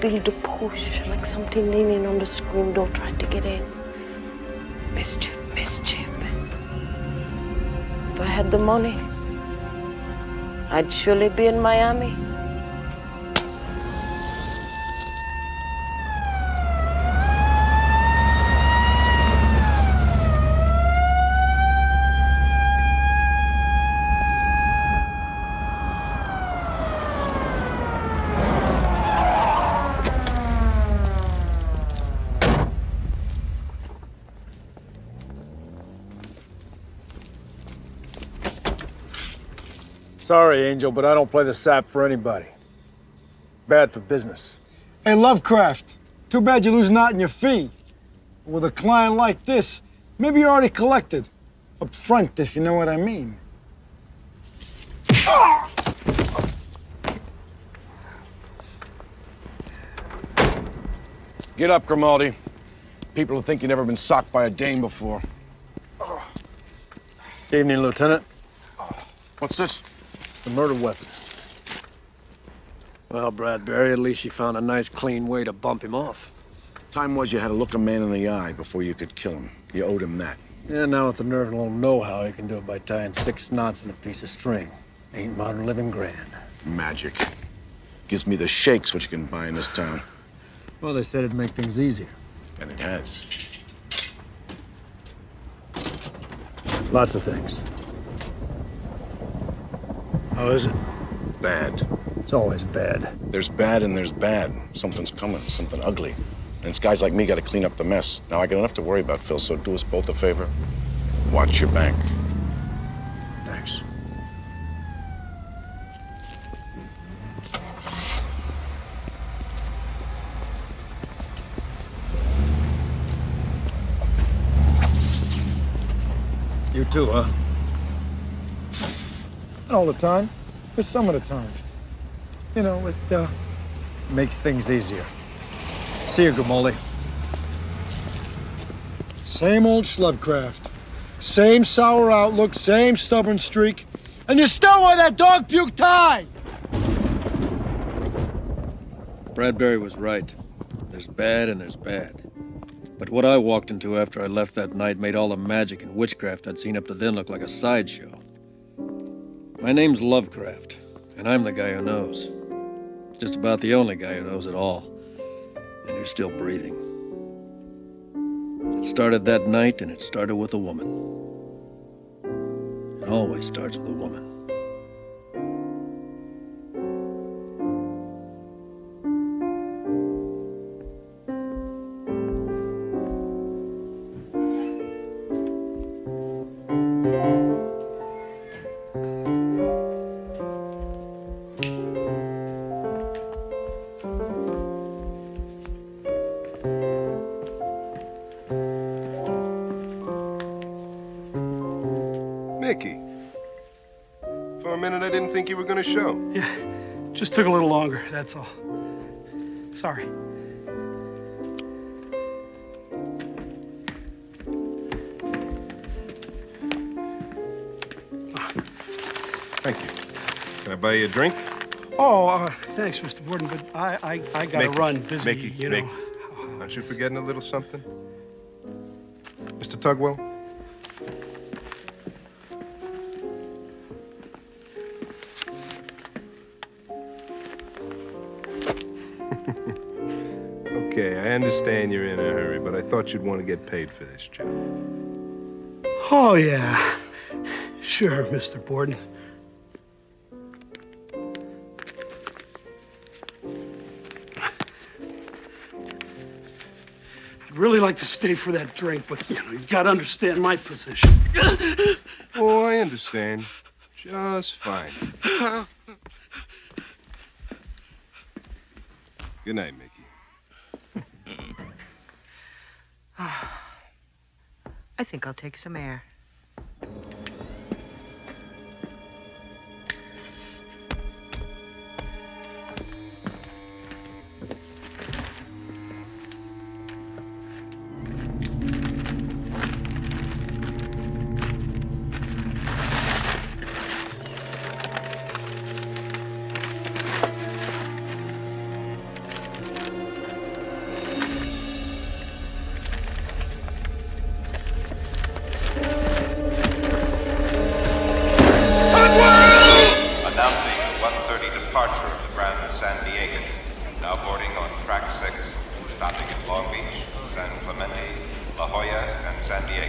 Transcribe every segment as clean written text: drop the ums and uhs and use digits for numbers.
feel the push, like something leaning on the screen door trying to get in. Mischief, mischief. If I had the money, I'd surely be in Miami. Sorry, Angel, but I don't play the sap for anybody. Bad for business. Hey, Lovecraft, too bad you lose out in your fee. With a client like this, maybe you already collected. Up front, if you know what I mean. Get up, Grimaldi. People will think you've never been socked by a dame before. Evening, Lieutenant. What's this? It's the murder weapon. Well, Bradbury, at least you found a nice, clean way to bump him off. Time was you had to look a man in the eye before you could kill him. You owed him that. Yeah, now with the nerve and a little know-how, he can do it by tying 6 knots in a piece of string. Ain't modern living grand. Magic. Gives me the shakes what you can buy in this town. Well, they said it'd make things easier. And it has. Lots of things. How is it? Bad. It's always bad. There's bad and there's bad. Something's coming, something ugly. And it's guys like me gotta clean up the mess. Now, I got enough to worry about, Phil, so do us both a favor. Watch your bank. Thanks. You too, huh? Not all the time, but some of the time. You know, it, Makes things easier. See you, Grimaldi. Same old Lovecraft. Same sour outlook, same stubborn streak. And you still wear that dog puke tie! Bradbury was right. There's bad and there's bad. But what I walked into after I left that night made all the magic and witchcraft I'd seen up to then look like a sideshow. My name's Lovecraft, and I'm the guy who knows. Just about the only guy who knows it all. And you're still breathing. It started that night, and it started with a woman. It always starts with a woman. Mickey. For a minute, I didn't think you were going to show. Yeah, just took a little longer, that's all. Sorry. Thank you. Can I buy you a drink? Oh, thanks, Mr. Borden, but I gotta Mickey, run. Busy, Mickey, you know. Mickey. Aren't you forgetting a little something? Mr. Tugwell? Okay, I understand you're in a hurry, but I thought you'd want to get paid for this job. Oh, yeah. Sure, Mr. Borden. I'd really like to stay for that drink, but, you know, you've got to understand my position. Oh, I understand. Just fine. Good night, Mickey. I think I'll take some air.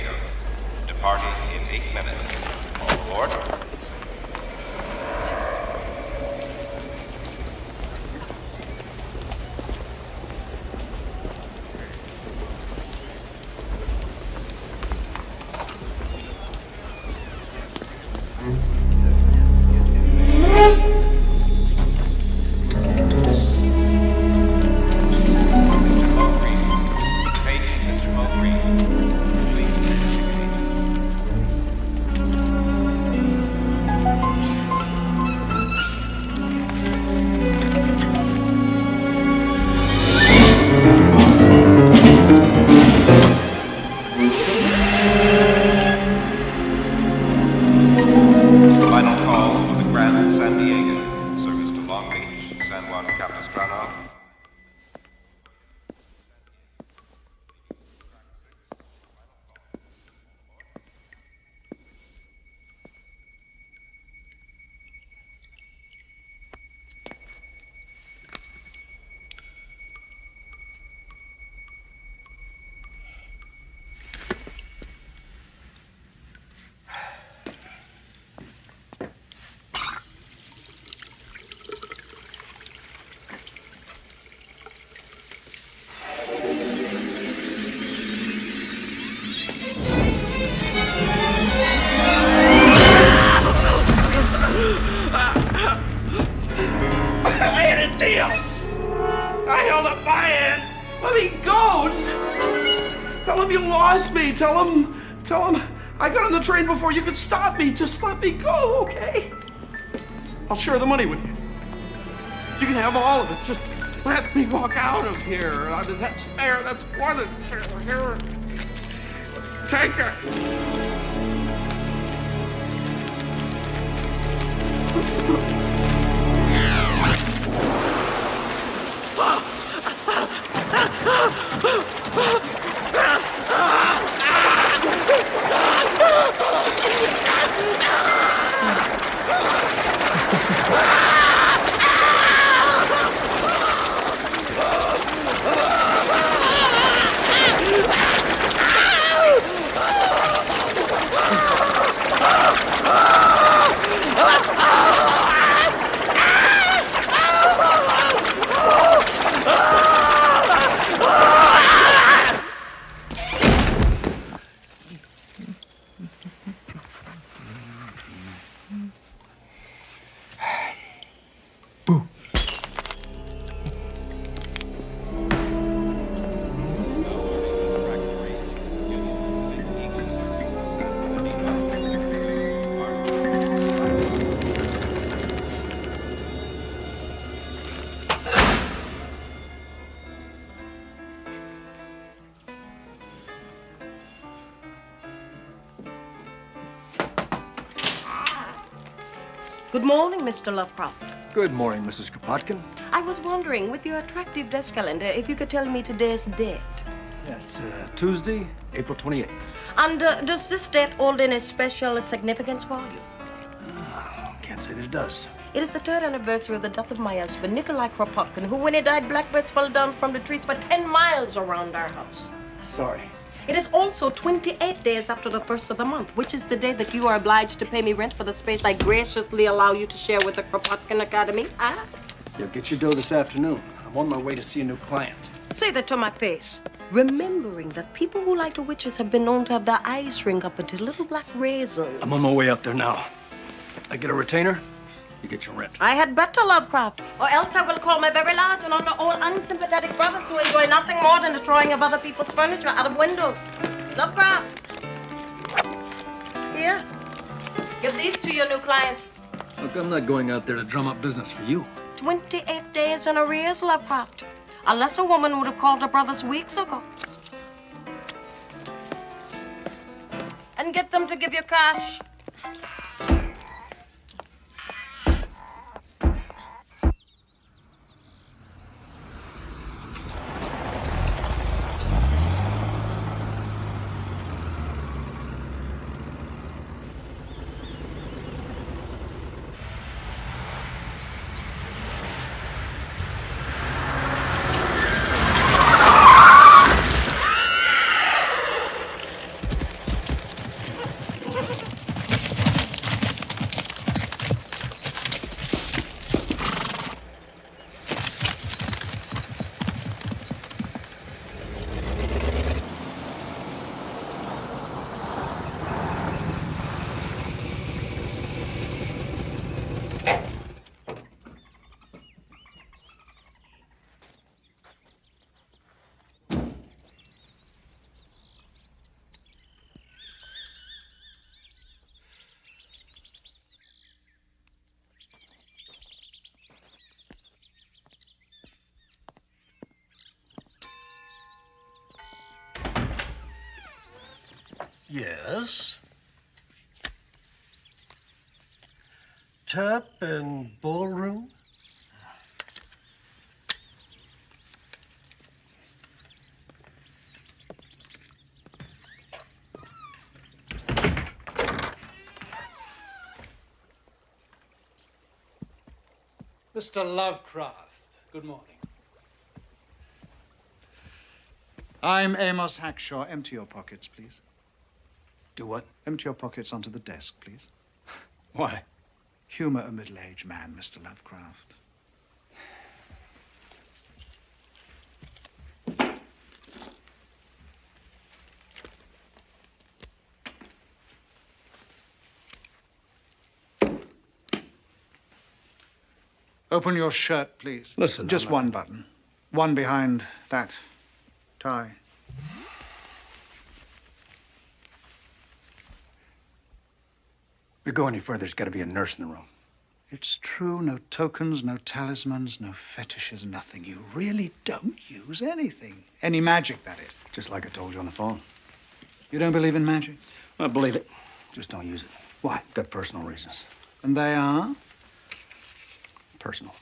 Diego. Departing in 8 minutes. All aboard. Tell him I got on the train before you could stop me. Just let me go, okay? I'll share the money with you. You can have all of it. Just let me walk out of here. I mean, that's fair. That's more than fair. Here. Take it. Good morning, Mr. Lovecraft. Good morning, Mrs. Kropotkin. I was wondering, with your attractive desk calendar, if you could tell me today's date. Yeah, it's Tuesday, April 28th. And does this date hold any special significance for you? Can't say that it does. It is the 3rd anniversary of the death of my husband, Nikolai Kropotkin, who, when he died, blackbirds fell down from the trees for 10 miles around our house. Sorry. It is also 28 days after the 1st of the month, which is the day that you are obliged to pay me rent for the space I graciously allow you to share with the Kropotkin Academy. Ah? You'll get your dough this afternoon. I'm on my way to see a new client. Say that to my face. Remembering that people who like the witches have been known to have their eyes shrink up into little black raisins. I'm on my way out there now. I get a retainer, you get your rent. I had better, Lovecraft, or else I will call my very large and on the all unsympathetic brothers who enjoy nothing more than the throwing of other people's furniture out of windows. Lovecraft. Here. Give these to your new client. Look, I'm not going out there to drum up business for you. 28 days in arrears, Lovecraft. A lesser woman would have called her brothers weeks ago. And get them to give you cash. Yes. Tap and ballroom? Mr. Lovecraft, good morning. I'm Amos Hackshaw. Empty your pockets, please. Do what? Empty your pockets onto the desk, please. Why? Humor a middle-aged man, Mr. Lovecraft. Open your shirt, please. Listen, just one button. One behind that tie. If we go any further, there's got to be a nurse in the room. It's true, no tokens, no talismans, no fetishes, nothing. You really don't use anything. Any magic, that is. Just like I told you on the phone. You don't believe in magic? I believe it. Just don't use it. Why? Got personal reasons. And they are? Personal.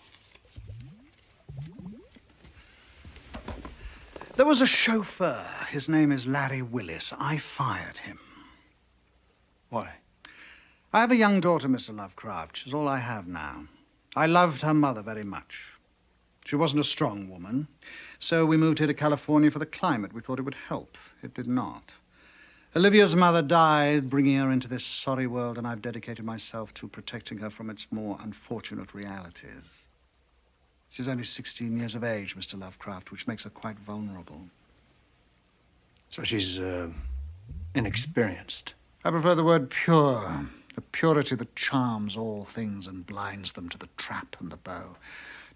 There was a chauffeur. His name is Larry Willis. I fired him. Why? I have a young daughter, Mr. Lovecraft. She's all I have now. I loved her mother very much. She wasn't a strong woman, so we moved here to California for the climate. We thought it would help. It did not. Olivia's mother died, bringing her into this sorry world, and I've dedicated myself to protecting her from its more unfortunate realities. She's only 16 years of age, Mr. Lovecraft, which makes her quite vulnerable. So she's, inexperienced. I prefer the word pure. The purity that charms all things and blinds them to the trap and the bow.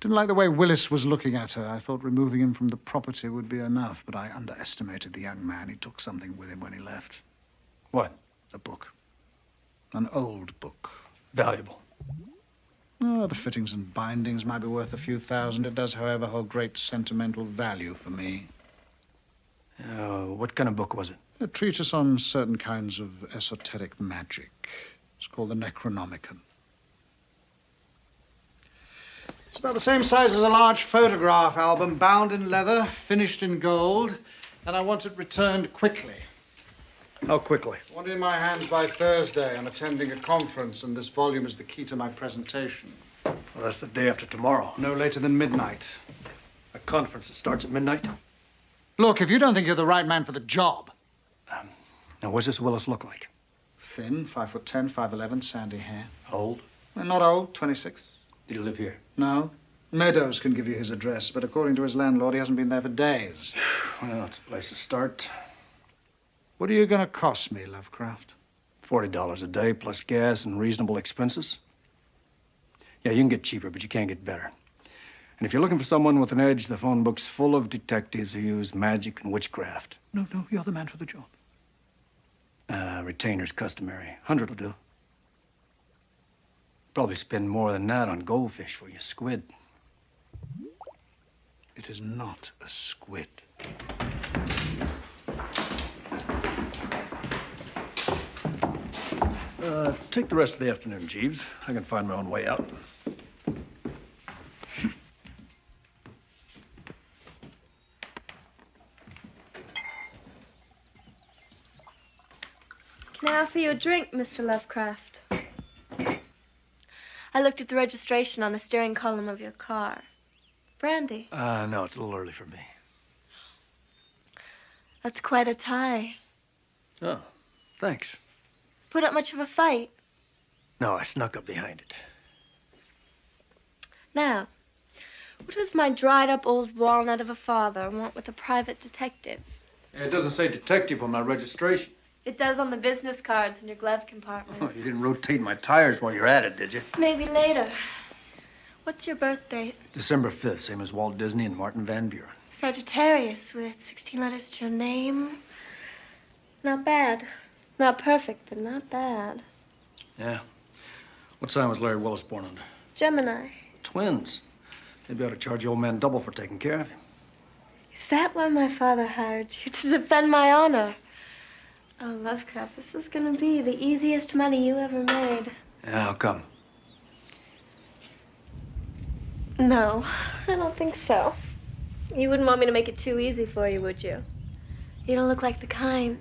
Didn't like the way Willis was looking at her. I thought removing him from the property would be enough, but I underestimated the young man. He took something with him when he left. What? A book. An old book. Valuable. Oh, the fittings and bindings might be worth a few thousand. It does, however, hold great sentimental value for me. What kind of book was it? A treatise on certain kinds of esoteric magic. It's called the Necronomicon. It's about the same size as a large photograph album, bound in leather, finished in gold, and I want it returned quickly. How quickly? I want it in my hands by Thursday. I'm attending a conference, and this volume is the key to my presentation. Well, that's the day after tomorrow. No later than midnight. A conference that starts at midnight? Look, if you don't think you're the right man for the job. Now, what's this Willis look like? Thin, 5'10", 5'11", sandy hair. Old? Well, not old, 26. Did he live here? No. Meadows can give you his address, but according to his landlord, he hasn't been there for days. Well, it's a place to start. What are you going to cost me, Lovecraft? $40 a day, plus gas and reasonable expenses. Yeah, you can get cheaper, but you can't get better. And if you're looking for someone with an edge, the phone book's full of detectives who use magic and witchcraft. No, you're the man for the job. Retainer's customary. 100 will do. Probably spend more than that on goldfish for your squid. It is not a squid. Take the rest of the afternoon, Jeeves. I can find my own way out. Can I offer you a drink, Mr. Lovecraft? I looked at the registration on the steering column of your car. Brandy. No, it's a little early for me. That's quite a tie. Oh, thanks. Put up much of a fight. No, I snuck up behind it. Now, what does my dried-up old walnut of a father want with a private detective? It doesn't say detective on my registration. It does on the business cards in your glove compartment. Oh, you didn't rotate my tires while you're at it, did you? Maybe later. What's your birthday? December 5th, same as Walt Disney and Martin Van Buren. Sagittarius, with 16 letters to your name. Not bad. Not perfect, but not bad. Yeah. What sign was Larry Willis born under? Gemini. Twins. Maybe I ought to charge the old man double for taking care of him. Is that why my father hired you? To defend my honor? Oh, Lovecraft, this is gonna be the easiest money you ever made. Yeah, how come? No, I don't think so. You wouldn't want me to make it too easy for you, would you? You don't look like the kind.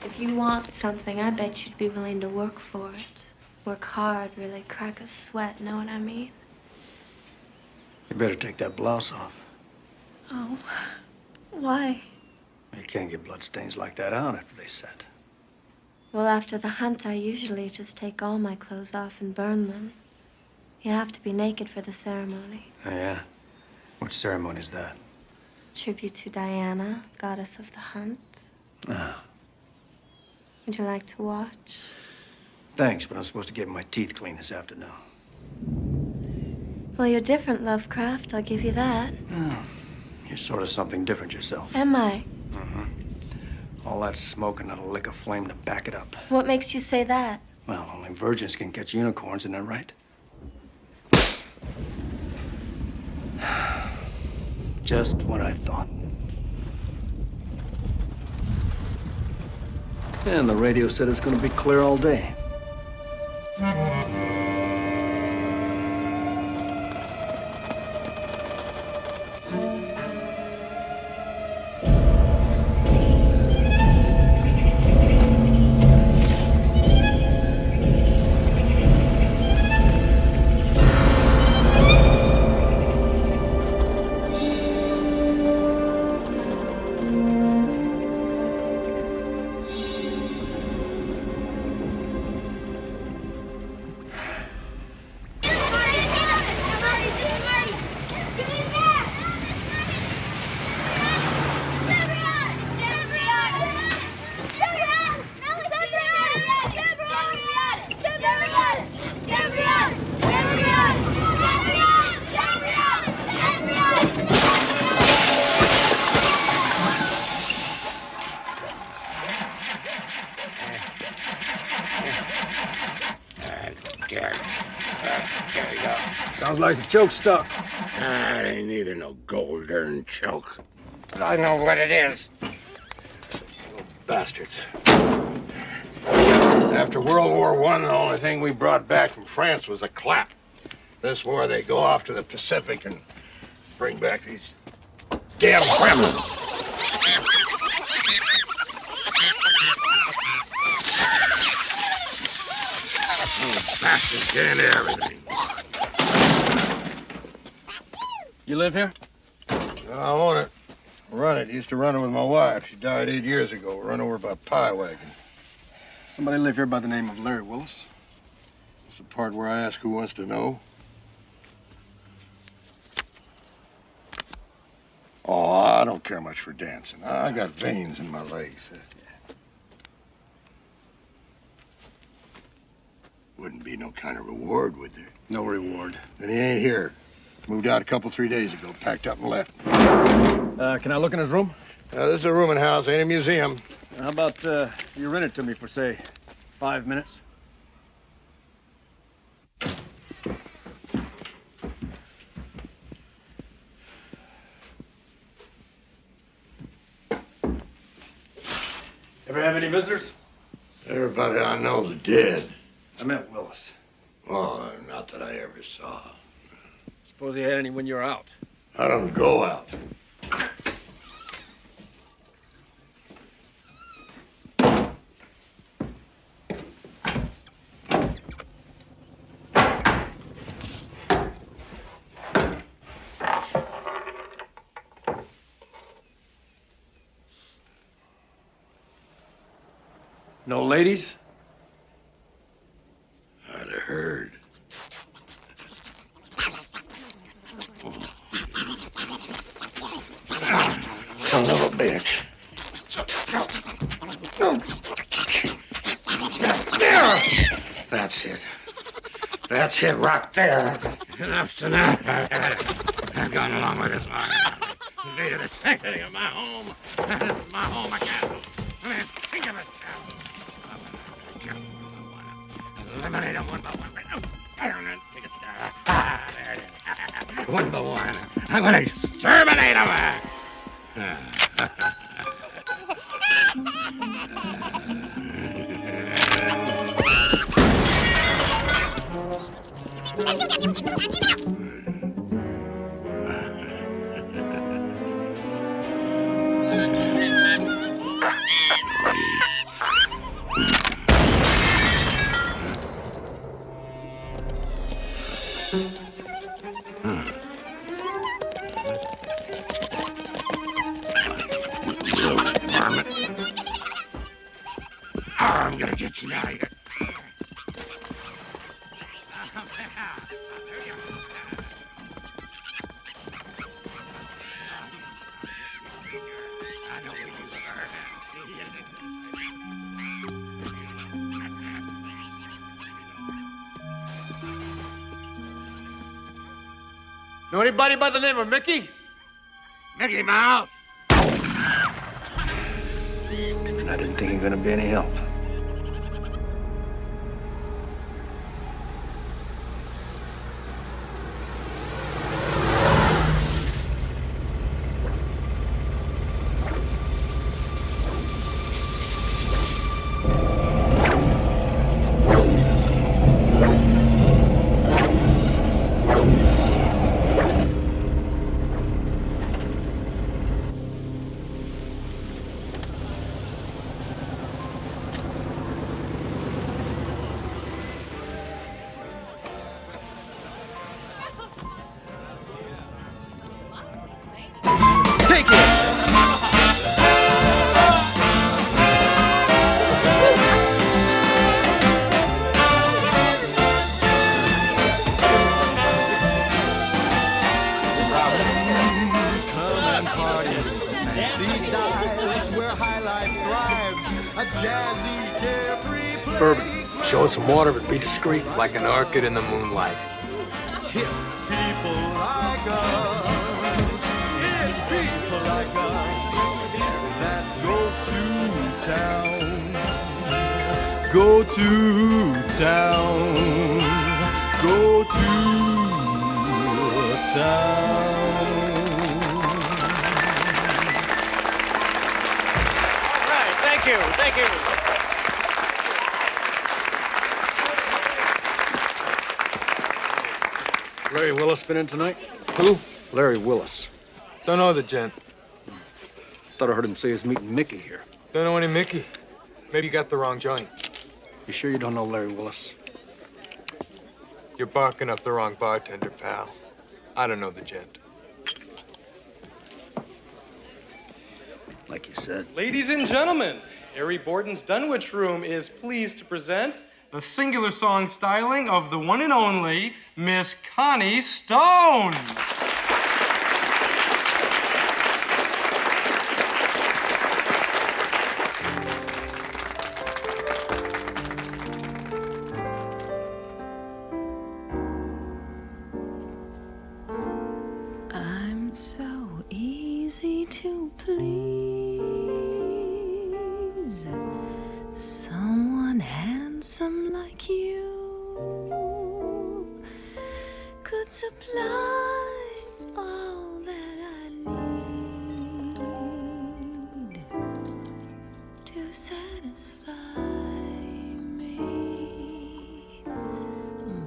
If you want something, I bet you'd be willing to work for it. Work hard, really crack a sweat, know what I mean? You better take that blouse off. Oh, why? You can't get bloodstains like that out after they set. Well, after the hunt, I usually just take all my clothes off and burn them. You have to be naked for the ceremony. Oh, yeah? What ceremony's that? Tribute to Diana, goddess of the hunt. Ah. Would you like to watch? Thanks, but I'm supposed to get my teeth cleaned this afternoon. Well, you're different, Lovecraft. I'll give you that. Oh, you're sort of something different yourself. Am I? Mm-hmm. All that smoke and not a lick of flame to back it up. What makes you say that? Well, only virgins can catch unicorns, isn't that right? Just what I thought. And the radio said it's going to be clear all day. Sounds like the choke stuck. It ain't either no gold darn choke. But I know what it is. Little bastards. After World War I, the only thing we brought back from France was a clap. This war, they go off to the Pacific and bring back these damn gremlins. Bastards get into everything. You live here? I own it. Run it. Used to run it with my wife. She died 8 years ago. Run over by a pie wagon. Somebody live here by the name of Larry Willis? It's the part where I ask who wants to know. Oh, I don't care much for dancing. I got veins in my legs. Wouldn't be no kind of reward, would there? No reward. Then he ain't here. Moved out a couple, 3 days ago. Packed up and left. Can I look in his room? This is a rooming house, ain't a museum. How about you rent it to me for, say, 5 minutes? Ever have any visitors? Everybody I know's dead. I meant Willis. Oh, not that I ever saw. Suppose he had any when you were out? I don't go out. No ladies? I'd have heard. Son of a bitch. There! That's it. That's it right there. Enough's enough. I've gone along with this long enough. Invaded the sanctity of my home. This is my home. I can't. I mean, think of it. Eliminate them one by one. Take it down. Ah, there it is. One by one. I'm gonna exterminate them. I'm gonna get you out of here. Know anybody by the name of Mickey? Mickey Mouse! And I didn't think you were gonna be any help. Take it! Bourbon. Show us some water, but be discreet. Like an orchid in the moonlight. Hip people like us. It's people like us that go to town. Go to town. Go to town. All right, thank you, thank you. Larry Willis been in tonight? Who? Larry Willis. Don't know the gent. Thought I heard him say he's meeting Mickey here. Don't know any Mickey. Maybe you got the wrong joint. You sure you don't know Larry Willis? You're barking up the wrong bartender, pal. I don't know the gent. Like you said. Ladies and gentlemen, Harry Borden's Dunwich Room is pleased to present the singular song styling of the one and only Miss Connie Stone. I'm so easy to please. Someone handsome like you could supply all that I need to satisfy me.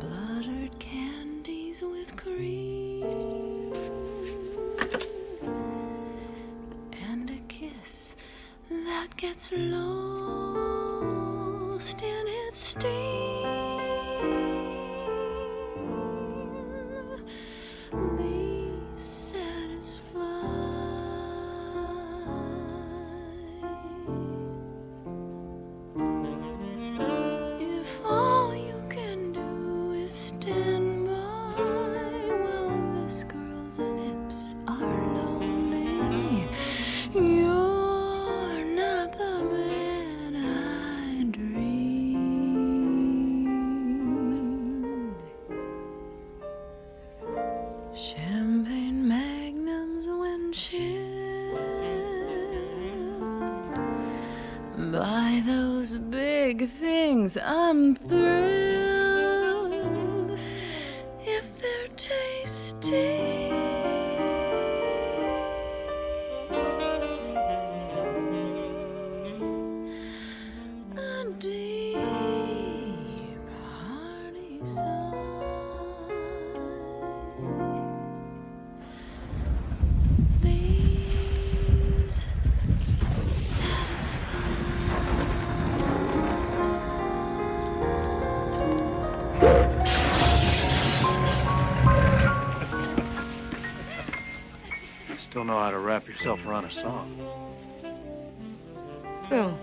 Buttered candies with cream and a kiss that gets lost in its steam. These satisfy. If all you can do is stand by while this girl's lips are lonely, you're not the man I dreamed. Champagne magnums when chilled by those big things, I'm thrilled if they're tasty. A deep, hearty song don't know how to wrap yourself around a song. Phil,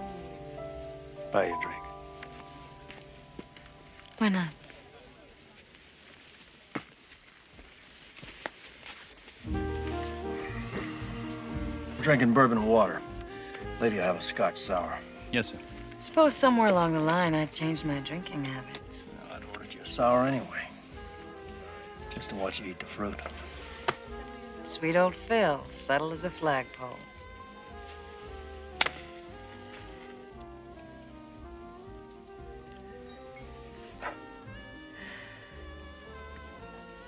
Buy you a drink. why not? We're drinking bourbon and water. Lady, I have a Scotch sour. Yes, sir. Suppose somewhere along the line I changed my drinking habits. No, I'd ordered you a sour anyway. Just to watch you eat the fruit. Sweet old Phil, subtle as a flagpole.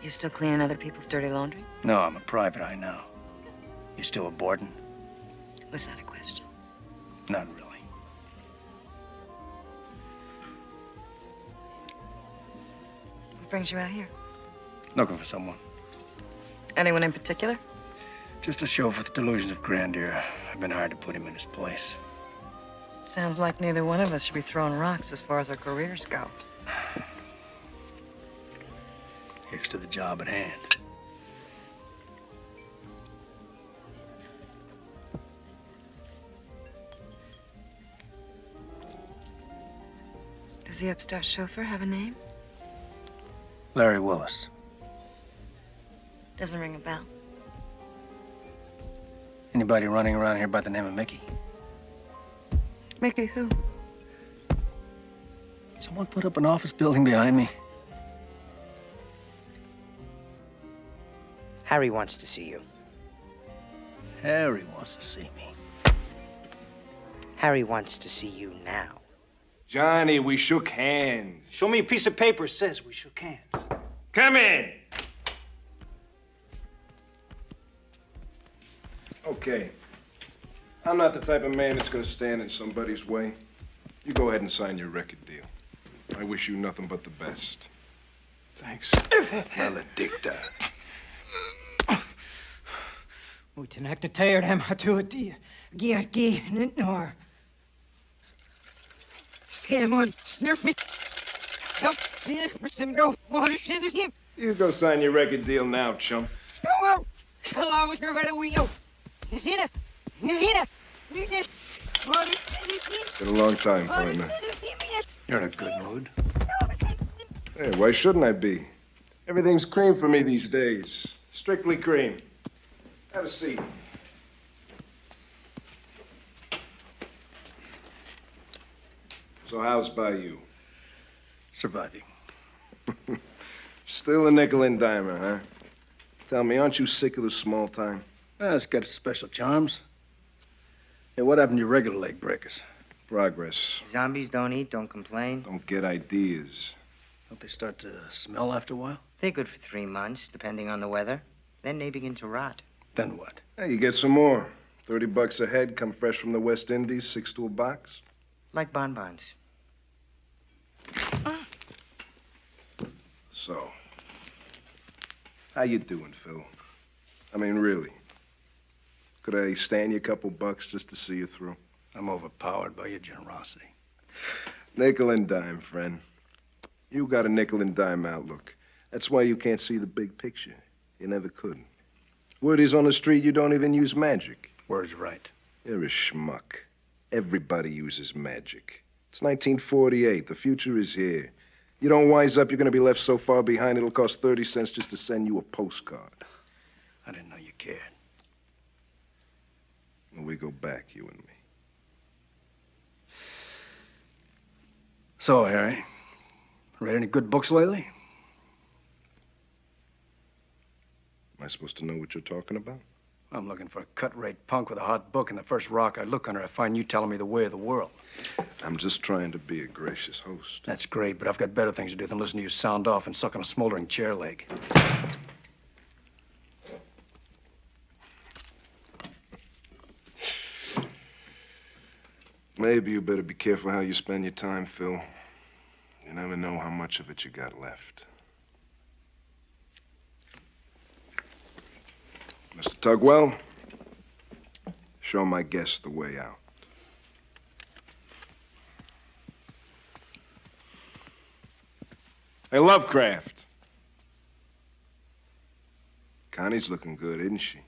You still cleaning other people's dirty laundry? No, I'm a private eye now. You still aborting? Was that a question? Not really. What brings you out here? Looking for someone. Anyone in particular? Just a chauffeur with delusions of grandeur. I've been hired to put him in his place. Sounds like neither one of us should be throwing rocks as far as our careers go. Here's to the job at hand. Does the upstart chauffeur have a name? Larry Willis. Doesn't ring a bell. Anybody running around here by the name of Mickey? Mickey who? Someone put up an office building behind me. Harry wants to see you. Harry wants to see me. Harry wants to see you now. Johnny, we shook hands. Show me a piece of paper that says we shook hands. Come in. Okay. I'm not the type of man that's gonna stand in somebody's way. You go ahead and sign your record deal. I wish you nothing but the best. Thanks. Maledicta. Moeten ik de teer hem hatu die gierki niet nor. Scammon, snurf it. Help, see it, some go, water, send him. You go sign your record deal now, chump. Stow! Hello, Mr. Red Wheel. Is it? Been a long time, partner. You're in a good mood. Hey, why shouldn't I be? Everything's cream for me these days. Strictly cream. Have a seat. So how's by you? Surviving. Still a nickel and dimer, huh? Tell me, aren't you sick of the small time? It's got its special charms. Hey, what happened to your regular leg breakers? Progress. Zombies don't eat, don't complain. Don't get ideas. Don't they start to smell after a while? They're good for 3 months, depending on the weather. Then they begin to rot. Then what? Hey, you get some more. $30 a head, come fresh from the West Indies, 6 to a box. Like bonbons. So, how you doing, Phil? I mean, really. Could I stand you a couple bucks just to see you through? I'm overpowered by your generosity. Nickel and dime, friend. You got a nickel and dime outlook. That's why you can't see the big picture. You never could. Word is on the street you don't even use magic. Word's right. You're a schmuck. Everybody uses magic. It's 1948. The future is here. You don't wise up, you're gonna be left so far behind it'll cost 30 cents just to send you a postcard. I didn't know you cared. Well, we go back, you and me. So, Harry, read any good books lately? Am I supposed to know what you're talking about? I'm looking for a cut-rate punk with a hot book, and the first rock I look under, I find you telling me the way of the world. I'm just trying to be a gracious host. That's great, but I've got better things to do than listen to you sound off and suck on a smoldering chair leg. Maybe you better be careful how you spend your time, Phil. You never know how much of it you got left. Mr. Tugwell, show my guest the way out. Hey, Lovecraft. Connie's looking good, isn't she?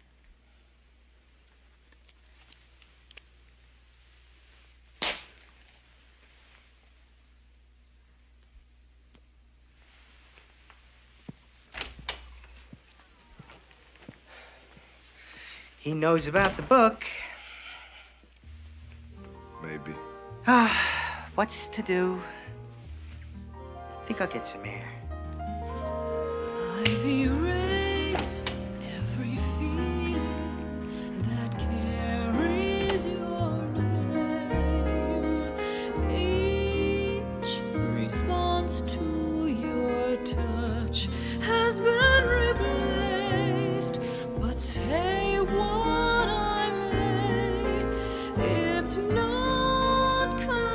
he knows about the book. Maybe. What's to do? I think I'll get some air. I've erased every feeling that carries your name. Each response to your touch has been replaced. But say what I may, it's not convincing.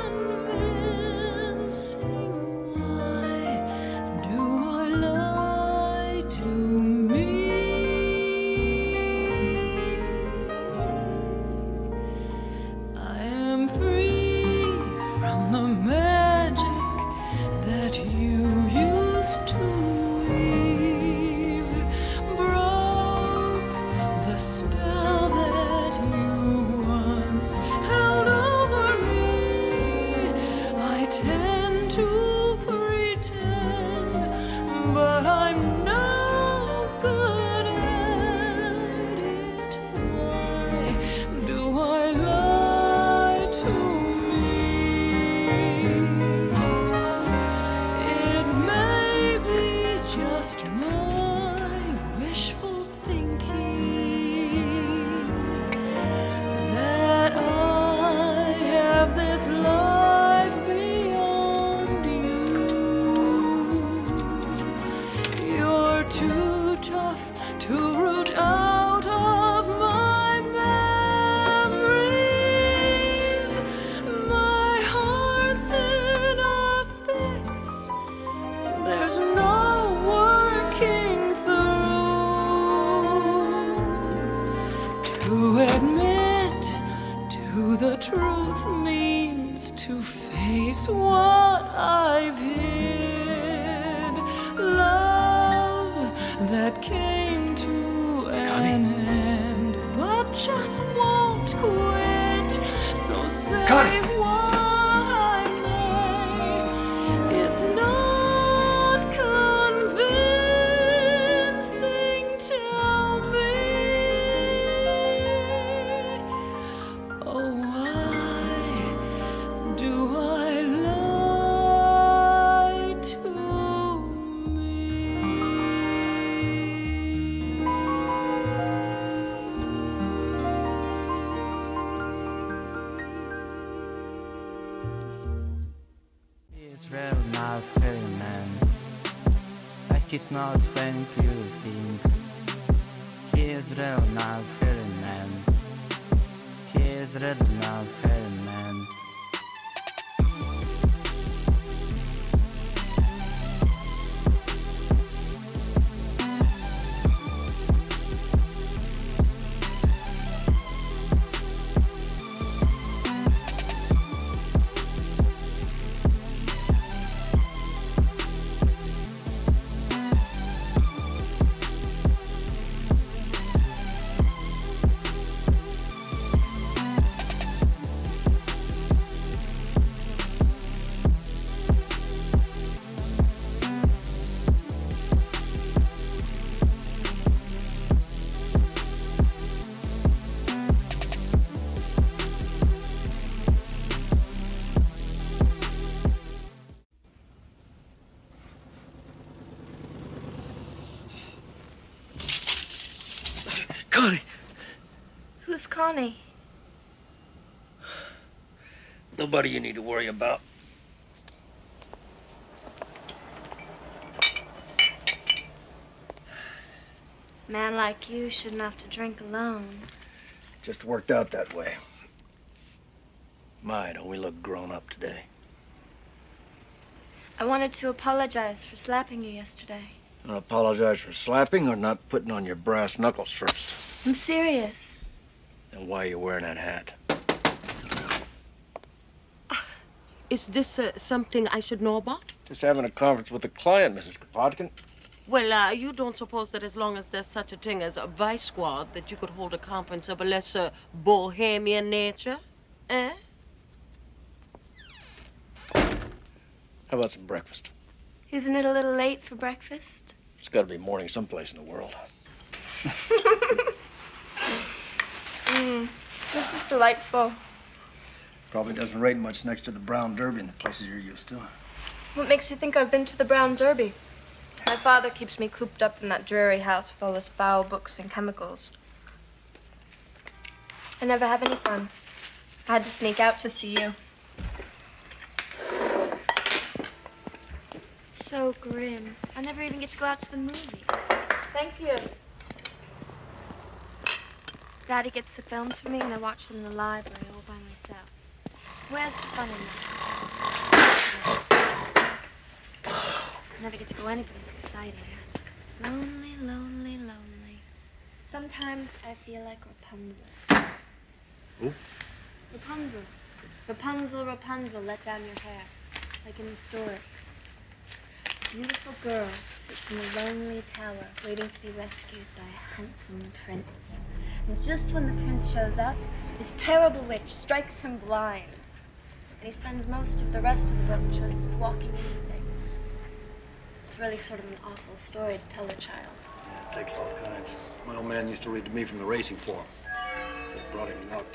Why do I lie to me? I am free from the magic that you used to weave, broke the spell that you once held over me. I tend to pretend, but I'm no good at it. Why do I lie to me? It may be just my wishful thinking that I have this life beyond you. You're too tough to root out of my memories. My heart's in a fix. There's no working through. To admit to the truth means to face what I've hid. Love that came to an end, but just won't quit. So say what I may, it's not convincing. Tell me, oh, why do I lie to Israel now ferryman. Like it's not when you think. Israel now ferryman. Israel now ferryman. Connie! Who's Connie? Nobody you need to worry about. A man like you shouldn't have to drink alone. Just worked out that way. My, don't we look grown up today? I wanted to apologize for slapping you yesterday. And apologize for slapping or not putting on your brass knuckles first. I'm serious. And why are you wearing that hat? Is this something I should know about? Just having a conference with a client, Mrs. Kropotkin. Well, you don't suppose that as long as there's such a thing as a vice squad, that you could hold a conference of a less bohemian nature? Eh? How about some breakfast? Isn't it a little late for breakfast? It's got to be morning someplace in the world. This is delightful. Probably doesn't rate much next to the Brown Derby and the places you're used to. What makes you think I've been to the Brown Derby? My father keeps me cooped up in that dreary house with all his foul books and chemicals. I never have any fun. I had to sneak out to see you. So grim. I never even get to go out to the movies. Thank you. Daddy gets the films for me and I watch them in the library all by myself. Where's the fun in that? I never get to go anyplace exciting. Lonely, lonely, lonely. Sometimes I feel like Rapunzel. Who? Rapunzel. Rapunzel, Rapunzel, let down your hair. Like in the story. A beautiful girl sits in a lonely tower waiting to be rescued by a handsome prince. And just when the prince shows up, this terrible witch strikes him blind. And he spends most of the rest of the book just walking into things. It's really sort of an awful story to tell a child. Yeah, it takes all kinds. My old man used to read to me from the racing form. It brought him luck.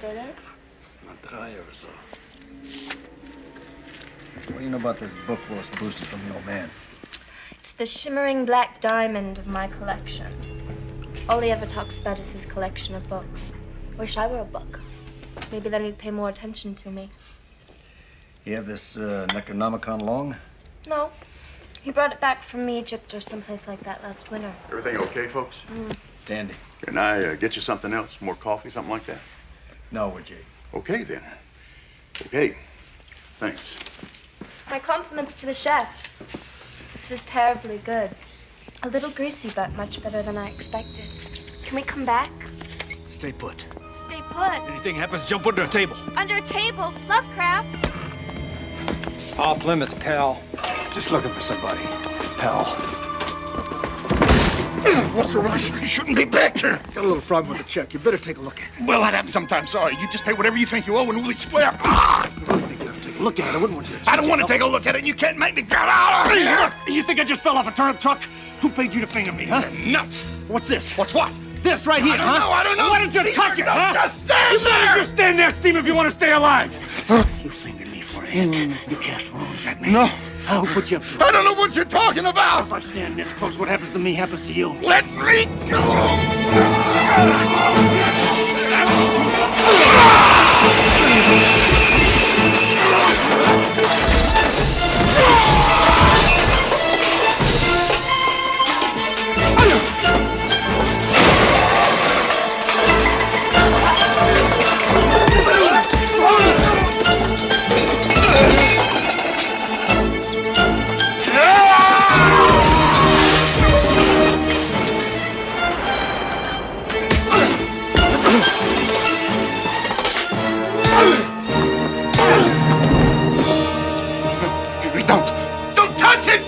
Did it? Not that I ever saw. So what do you know about this book Willis boosted from the old man? It's the shimmering black diamond of my collection. All he ever talks about is his collection of books. Wish I were a book. Maybe then he'd pay more attention to me. You have this Necronomicon long? No. He brought it back from Egypt or someplace like that last winter. Everything okay, folks? Dandy. Can I get you something else? More coffee, something like that? No, we're Jake. Okay, then. Okay. Thanks. My compliments to the chef. This was terribly good. A little greasy, but much better than I expected. Can we come back? Stay put. Stay put. Anything happens, jump under a table. Under a table. Lovecraft. Off limits, pal. Just looking for somebody. Pal. What's the rush? You shouldn't be back here. Got a little problem with the check. You better take a look at it. Well, that happens sometimes. Sorry. You just pay whatever you think you owe and we'll square. Take a look at it. I wouldn't want you to. I don't want to take a look at it. You can't make me get out of here. You think I just fell off a turnip truck? Who paid you to finger me, huh? You're nuts. What's this? What's what? This right here, I don't know. Why don't you touch it, huh? Just stand there. Just stand there, Steve, if you want to stay alive. You fingered me for a hit. You cast wounds at me. No. Who put you up to it? I don't know what you're talking about. If I stand this close, what happens to me happens to you. Let me go. Don't touch it!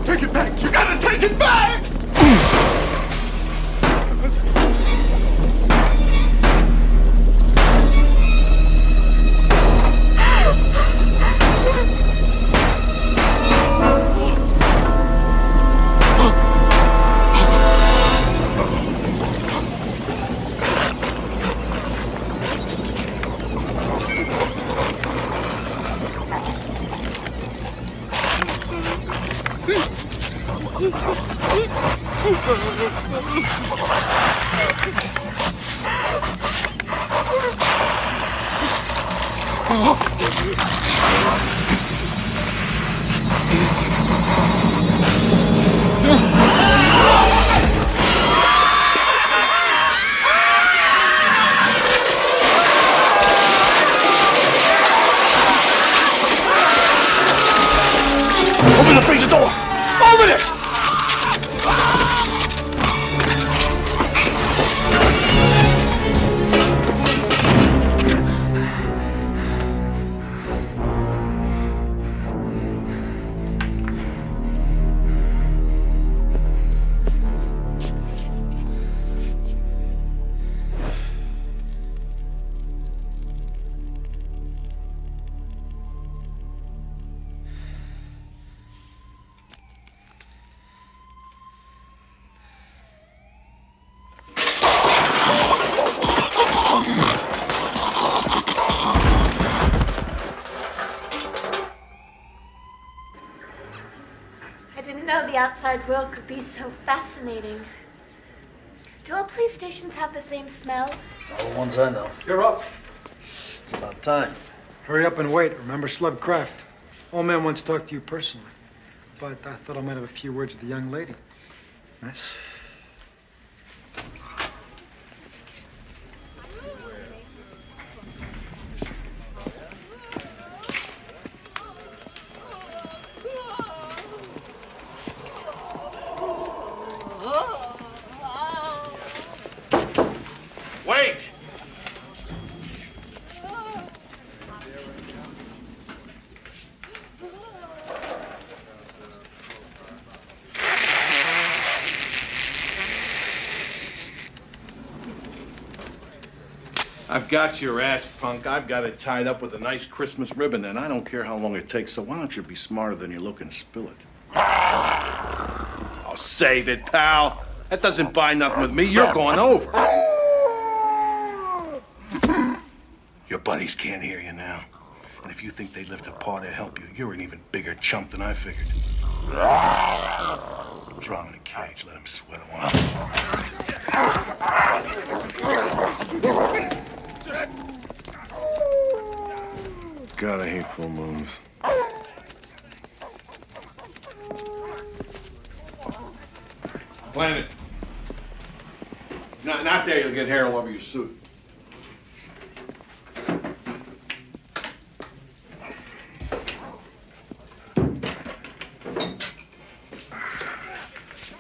Take it back! You gotta take it back! Open the freezer door! Open it! outside world could be so fascinating. Do all police stations have the same smell? All the ones I know. You're up. It's about time. Hurry up and wait. Remember Lovecraft. Old man wants to talk to you personally. But I thought I might have a few words with the young lady. Miss? Wait! I've got your ass, punk. I've got it tied up with a nice Christmas ribbon, and I don't care how long it takes, so why don't you be smarter than you look and spill it? Oh, save it, pal. That doesn't buy nothing with me. You're going over. Your buddies can't hear you now. And if you think they lift a paw to help you, you're an even bigger chump than I figured. Throw him in a cage, let him sweat a while. God, I hate full moons. Planet. Not there, you'll get hair all over your suit.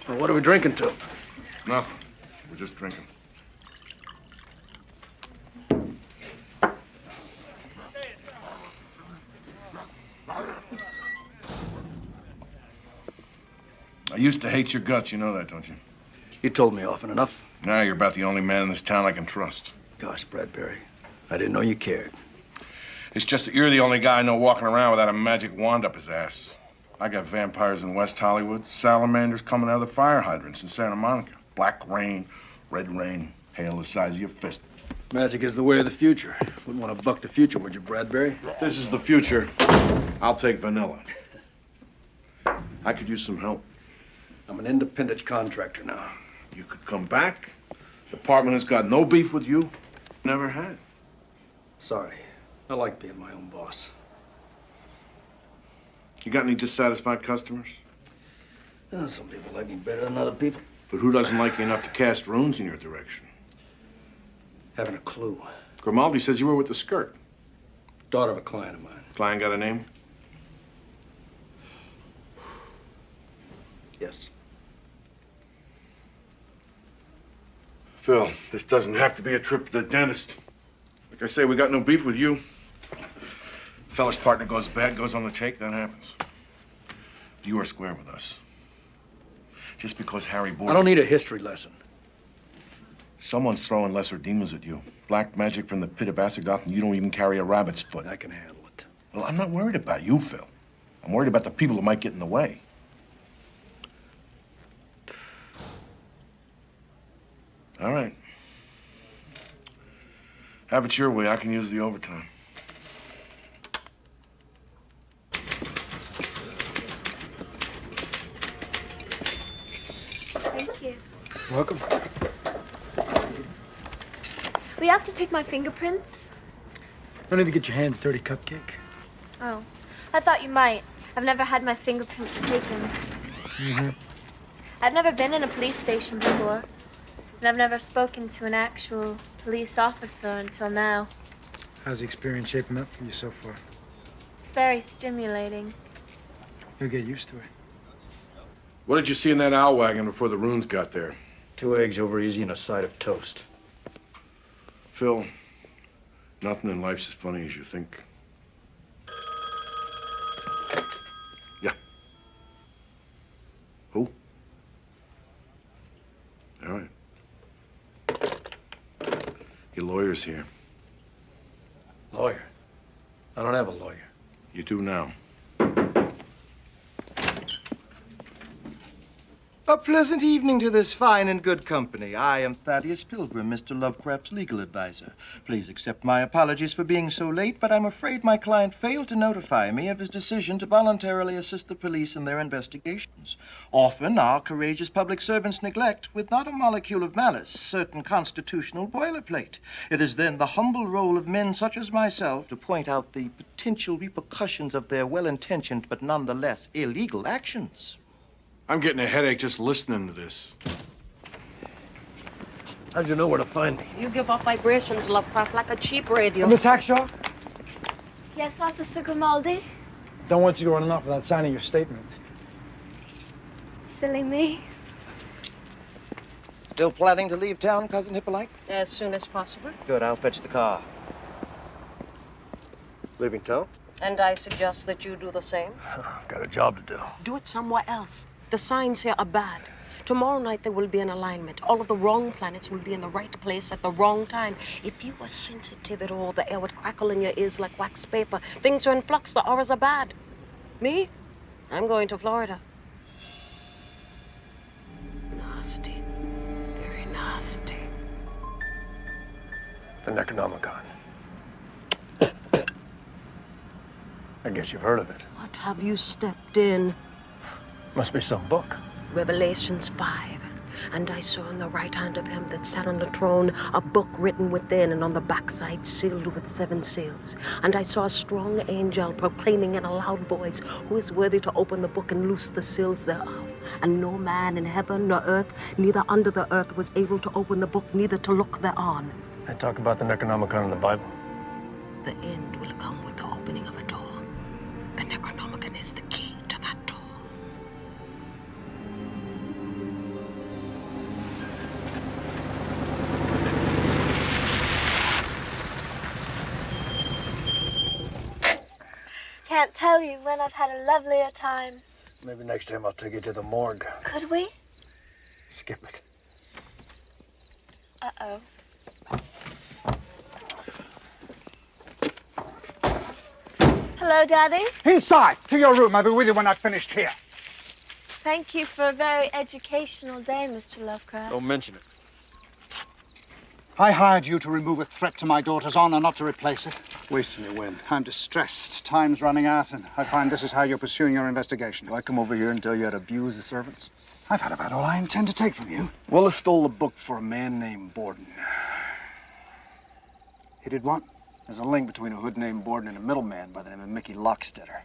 Well, what are we drinking to? Nothing. We're just drinking. I used to hate your guts, you know that, don't you? You told me often enough. Now you're about the only man in this town I can trust. Gosh, Bradbury, I didn't know you cared. It's just that you're the only guy I know walking around without a magic wand up his ass. I got vampires in West Hollywood, salamanders coming out of the fire hydrants in Santa Monica. Black rain, red rain, hail the size of your fist. Magic is the way of the future. Wouldn't want to buck the future, would you, Bradbury? This is the future. I'll take vanilla. I could use some help. I'm an independent contractor now. You could come back. The department has got no beef with you. Never had. Sorry. I like being my own boss. You got any dissatisfied customers? Some people like me better than other people. But who doesn't like you enough to cast runes in your direction? Haven't a clue. Grimaldi says you were with the skirt. Daughter of a client of mine. Client got a name? Yes. Phil, this doesn't have to be a trip to the dentist. Like I say, we got no beef with you. Fella's partner goes bad, goes on the take, that happens. You are square with us. Just because Harry Boyd... I don't need a history lesson. Someone's throwing lesser demons at you. Black magic from the pit of Asagoth, and you don't even carry a rabbit's foot. I can handle it. Well, I'm not worried about you, Phil. I'm worried about the people who might get in the way. All right. Have it your way. I can use the overtime. Thank you. Welcome. We have to take my fingerprints. No need to get your hands dirty, Cupcake. Oh, I thought you might. I've never had my fingerprints taken. Mm-hmm. I've never been in a police station before. And I've never spoken to an actual police officer until now. How's the experience shaping up for you so far? It's very stimulating. You'll get used to it. What did you see in that owl wagon before the runes got there? 2 eggs over easy and a side of toast. Phil, nothing in life's as funny as you think. Yeah. Who? All right. Your lawyer's here. Lawyer? I don't have a lawyer. You do now. A pleasant evening to this fine and good company. I am Thaddeus Pilgrim, Mr. Lovecraft's legal advisor. Please accept my apologies for being so late, but I'm afraid my client failed to notify me of his decision to voluntarily assist the police in their investigations. Often, our courageous public servants neglect, with not a molecule of malice, certain constitutional boilerplate. It is then the humble role of men such as myself to point out the potential repercussions of their well-intentioned but nonetheless illegal actions. I'm getting a headache just listening to this. How'd you know where to find me? You give off vibrations, Lovecraft, like a cheap radio. Miss Hackshaw, Yes, Officer Grimaldi? don't want you to run off without signing your statement. Silly me. Still planning to leave town, Cousin Hippolyte? As soon as possible. Good, I'll fetch the car. Leaving town? And I suggest that you do the same. I've got a job to do. Do it somewhere else. The signs here are bad. Tomorrow night there will be an alignment. All of the wrong planets will be in the right place at the wrong time. If you were sensitive at all, the air would crackle in your ears like wax paper. Things are in flux, the auras are bad. Me? I'm going to Florida. Nasty. Very nasty. The Necronomicon. I guess you've heard of it. What have you stepped in? Must be some book. Revelations 5. And I saw on the right hand of him that sat on the throne a book written within, and on the backside sealed with 7 seals. And I saw a strong angel proclaiming in a loud voice, who is worthy to open the book and loose the seals thereof. And no man in heaven nor earth, neither under the earth, was able to open the book, neither to look thereon. They talk about the Necronomicon in the Bible. The end will come with the opening of a door. The Necronomicon is the key to that door. Can't tell you when I've had a lovelier time. Maybe next time I'll take you to the morgue. Could we? Skip it. Uh-oh. Hello, Daddy. Inside, to your room. I'll be with you when I've finished here. Thank you for a very educational day, Mr. Lovecraft. Don't mention it. I hired you to remove a threat to my daughter's honor, not to replace it. Wasting your wind. I'm distressed. Time's running out, and I find this is how you're pursuing your investigation. Do I come over here and tell you how to abuse the servants? I've had about all I intend to take from you. Willis stole the book for a man named Borden. He did what? There's a link between a hood named Borden and a middleman by the name of Mickey Lockstetter.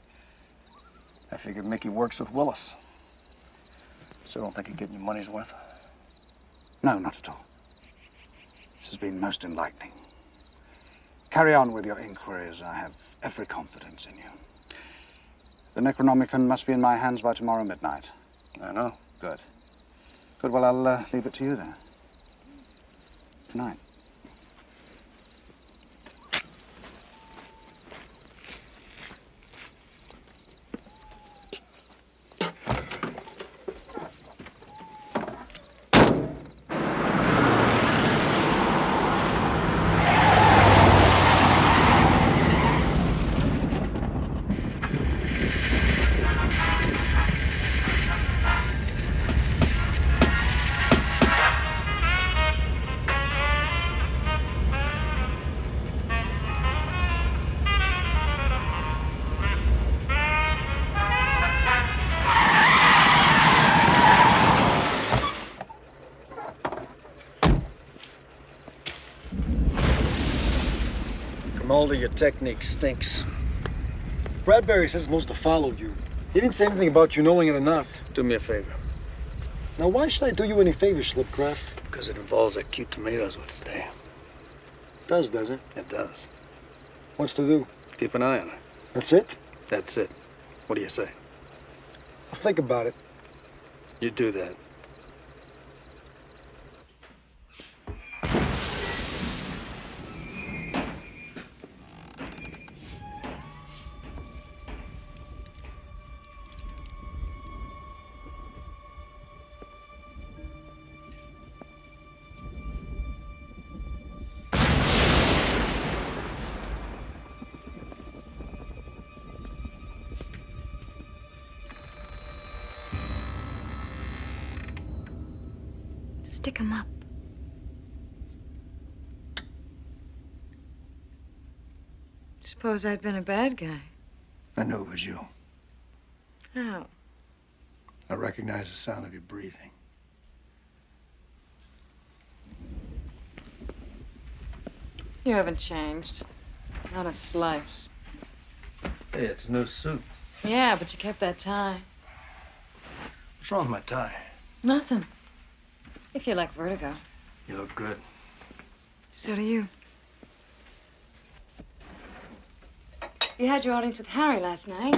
I figured Mickey works with Willis. So don't think you're getting your money's worth? No, not at all. This has been most enlightening. Carry on with your inquiries. I have every confidence in you. The Necronomicon must be in my hands by tomorrow midnight. I know. Good. Good, well, I'll leave it to you then. Good night. Grimaldi, your technique stinks. Bradbury says most have followed you. He didn't say anything about you knowing it or not. Do me a favor. Now, why should I do you any favors, Slipcraft? Because it involves that cute tomatoes with today. Does it? It does. What's to do? Keep an eye on her. That's it? That's it. What do you say? I'll think about it. You do that. Stick 'em up. Suppose I'd been a bad guy. I knew it was you. How? I recognize the sound of your breathing. You haven't changed. Not a slice. Hey, it's a new suit. Yeah, but you kept that tie. What's wrong with my tie? Nothing. If you like vertigo. You look good. So do you. You had your audience with Harry last night.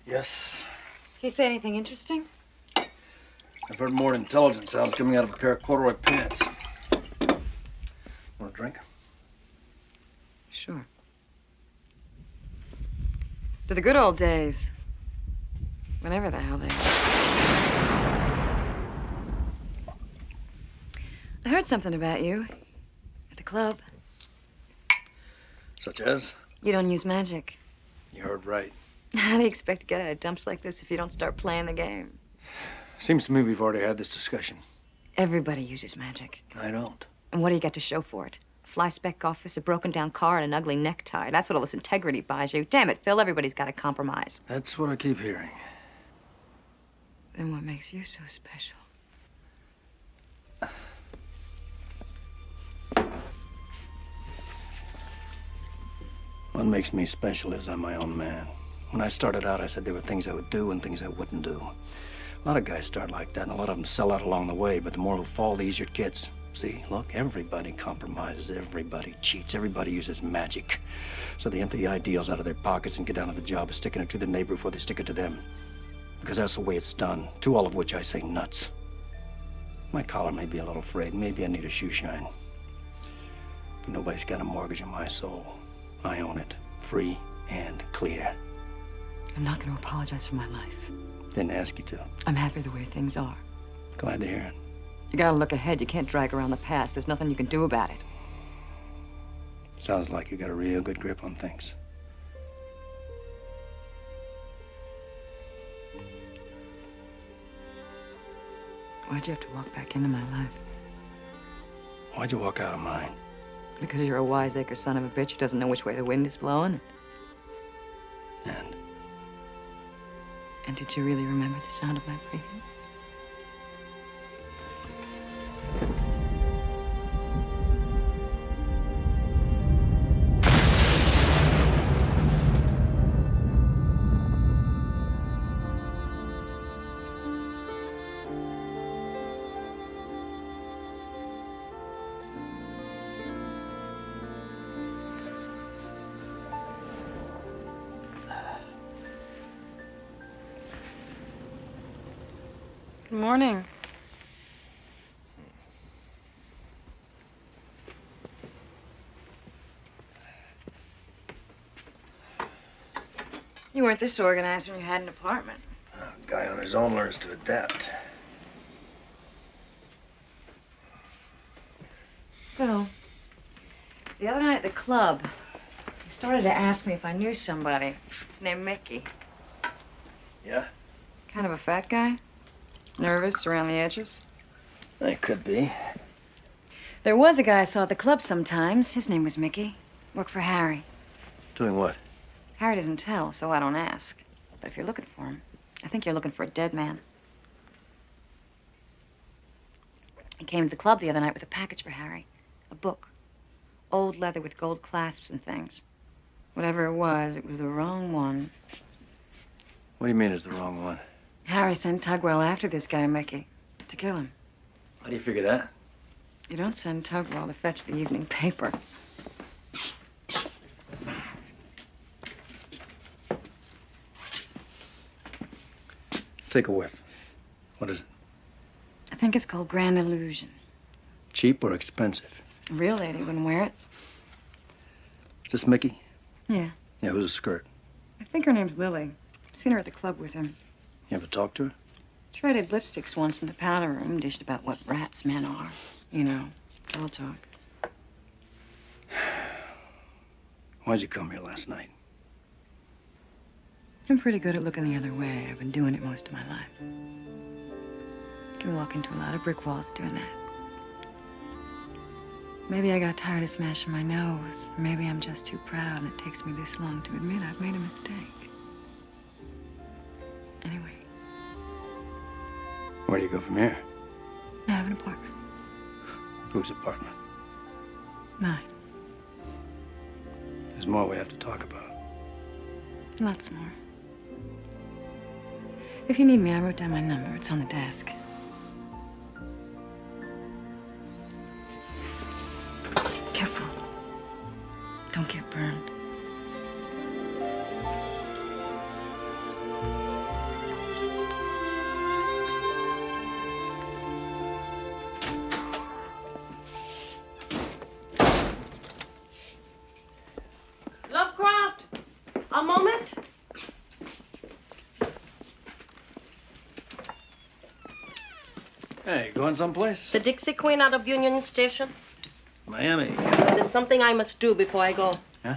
Yes. He say anything interesting? I've heard more intelligent sounds coming out of a pair of corduroy pants. Want a drink? Sure. To the good old days. Whenever the hell they are. I heard something about you at the club. Such as? You don't use magic. You heard right. How do you expect to get out of dumps like this if you don't start playing the game? Seems to me we've already had this discussion. Everybody uses magic. I don't. And what do you got to show for it? A fly-speck office, a broken-down car, and an ugly necktie. That's what all this integrity buys you. Damn it, Phil, everybody's got to compromise. That's what I keep hearing. Then what makes you so special? What makes me special is I'm my own man. When I started out, I said there were things I would do and things I wouldn't do. A lot of guys start like that, and a lot of them sell out along the way, but the more who fall, the easier it gets. See, look, everybody compromises, everybody cheats, everybody uses magic. So they empty the ideals out of their pockets and get down to the job of sticking it to the neighbor before they stick it to them. Because that's the way it's done, to all of which I say nuts. My collar may be a little frayed, maybe I need a shoe shine. But nobody's got a mortgage on my soul. I own it, free and clear. I'm not going to apologize for my life. Didn't ask you to. I'm happy the way things are. Glad to hear it. You gotta look ahead. You can't drag around the past. There's nothing you can do about it. Sounds like you got a real good grip on things. Why'd you have to walk back into my life? Why'd you walk out of mine? Because you're a wiseacre son of a bitch who doesn't know which way the wind is blowing. And did you really remember the sound of my breathing? Good morning. You weren't this organized when you had an apartment. A guy on his own learns to adapt. Phil, the other night at the club, he started to ask me if I knew somebody named Mickey. Yeah? Kind of a fat guy? Nervous around the edges? It could be. There was a guy I saw at the club sometimes. His name was Mickey. Worked for Harry. Doing what? Harry doesn't tell, so I don't ask. But if you're looking for him, I think you're looking for a dead man. He came to the club the other night with a package for Harry. A book. Old leather with gold clasps and things. Whatever it was the wrong one. What do you mean it's the wrong one? Harry sent Tugwell after this guy, Mickey, to kill him. How do you figure that? You don't send Tugwell to fetch the evening paper. Take a whiff. What is it? I think it's called Grand Illusion. Cheap or expensive? A real lady wouldn't wear it. Is this Mickey? Yeah. Yeah, who's the skirt? I think her name's Lily. Seen her at the club with him. You ever talked to her? Traded lipsticks once in the powder room, dished about what rats men are. You know, girl talk. Why'd you come here last night? I'm pretty good at looking the other way. I've been doing it most of my life. We walk into a lot of brick walls doing that. Maybe I got tired of smashing my nose. Or maybe I'm just too proud and it takes me this long to admit I've made a mistake. Anyway. Where do you go from here? I have an apartment. Whose apartment? Mine. There's more we have to talk about. Lots more. If you need me, I wrote down my number. It's on the desk. Careful. Don't get burned. Lovecraft, a moment. Hey, going someplace? The Dixie Queen out of Union Station. Miami. There's something I must do before I go. Huh?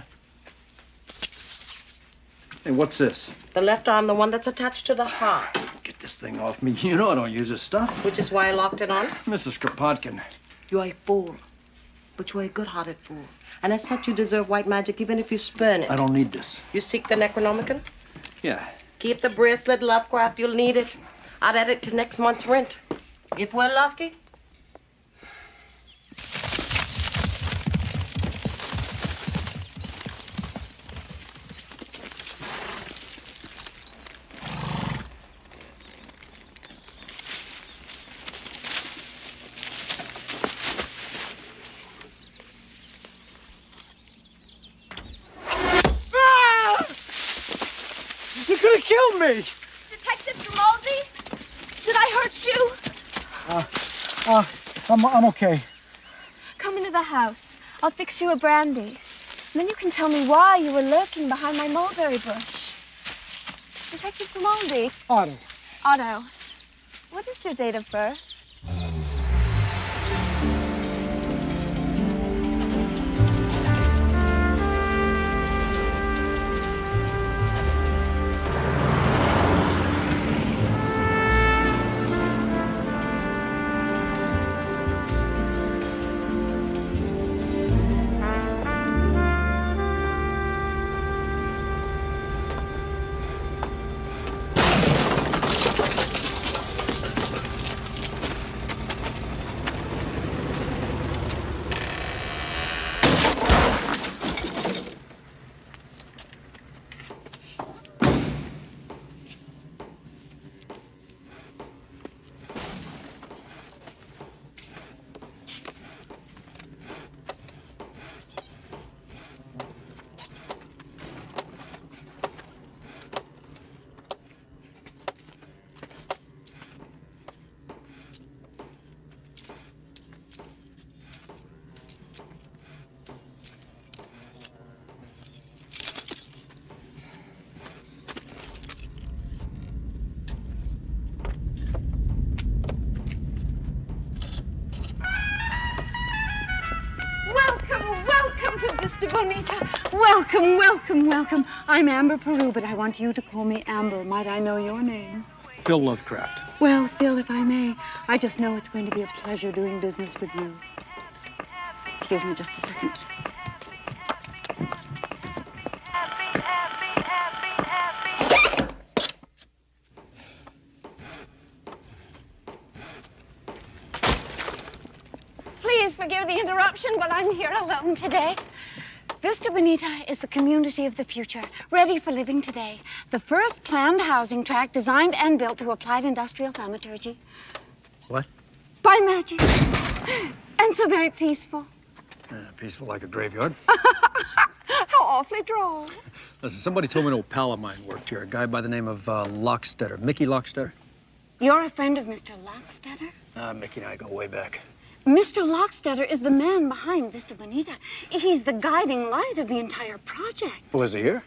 Hey, what's this? The left arm, the one that's attached to the heart. Get this thing off me. You know I don't use this stuff. Which is why I locked it on. Mrs. Kropotkin. You're a fool. But you're a good-hearted fool. And as such, you deserve white magic even if you spurn it. I don't need this. You seek the Necronomicon? Yeah. Keep the bracelet, Lovecraft. You'll need it. I'll add it to next month's rent. If we're lucky. You could have killed me! Detective Grimaldi? Did I hurt you? I'm okay. Come into the house. I'll fix you a brandy. And then you can tell me why you were lurking behind my mulberry bush. Detective Grimaldi. Otto. Otto. What is your date of birth? Mr. Bonita. Welcome, welcome, welcome. I'm Amber Peru, but I want you to call me Amber. Might I know your name? Phil Lovecraft. Well, Phil, if I may, I just know it's going to be a pleasure doing business with you. Excuse me just a second. Please forgive the interruption, but I'm here alone today. Vista Bonita is the community of the future, ready for living today. The first planned housing tract designed and built through applied industrial thaumaturgy. What? By magic. And so very peaceful. Peaceful like a graveyard. How awfully droll. Listen, somebody told me an old pal of mine worked here, a guy by the name of Lockstetter. Mickey Lockstetter? You're a friend of Mr. Lockstetter? Mickey and I go way back. Mr. Lockstetter is the man behind Vista Bonita. He's the guiding light of the entire project. Well, is he here?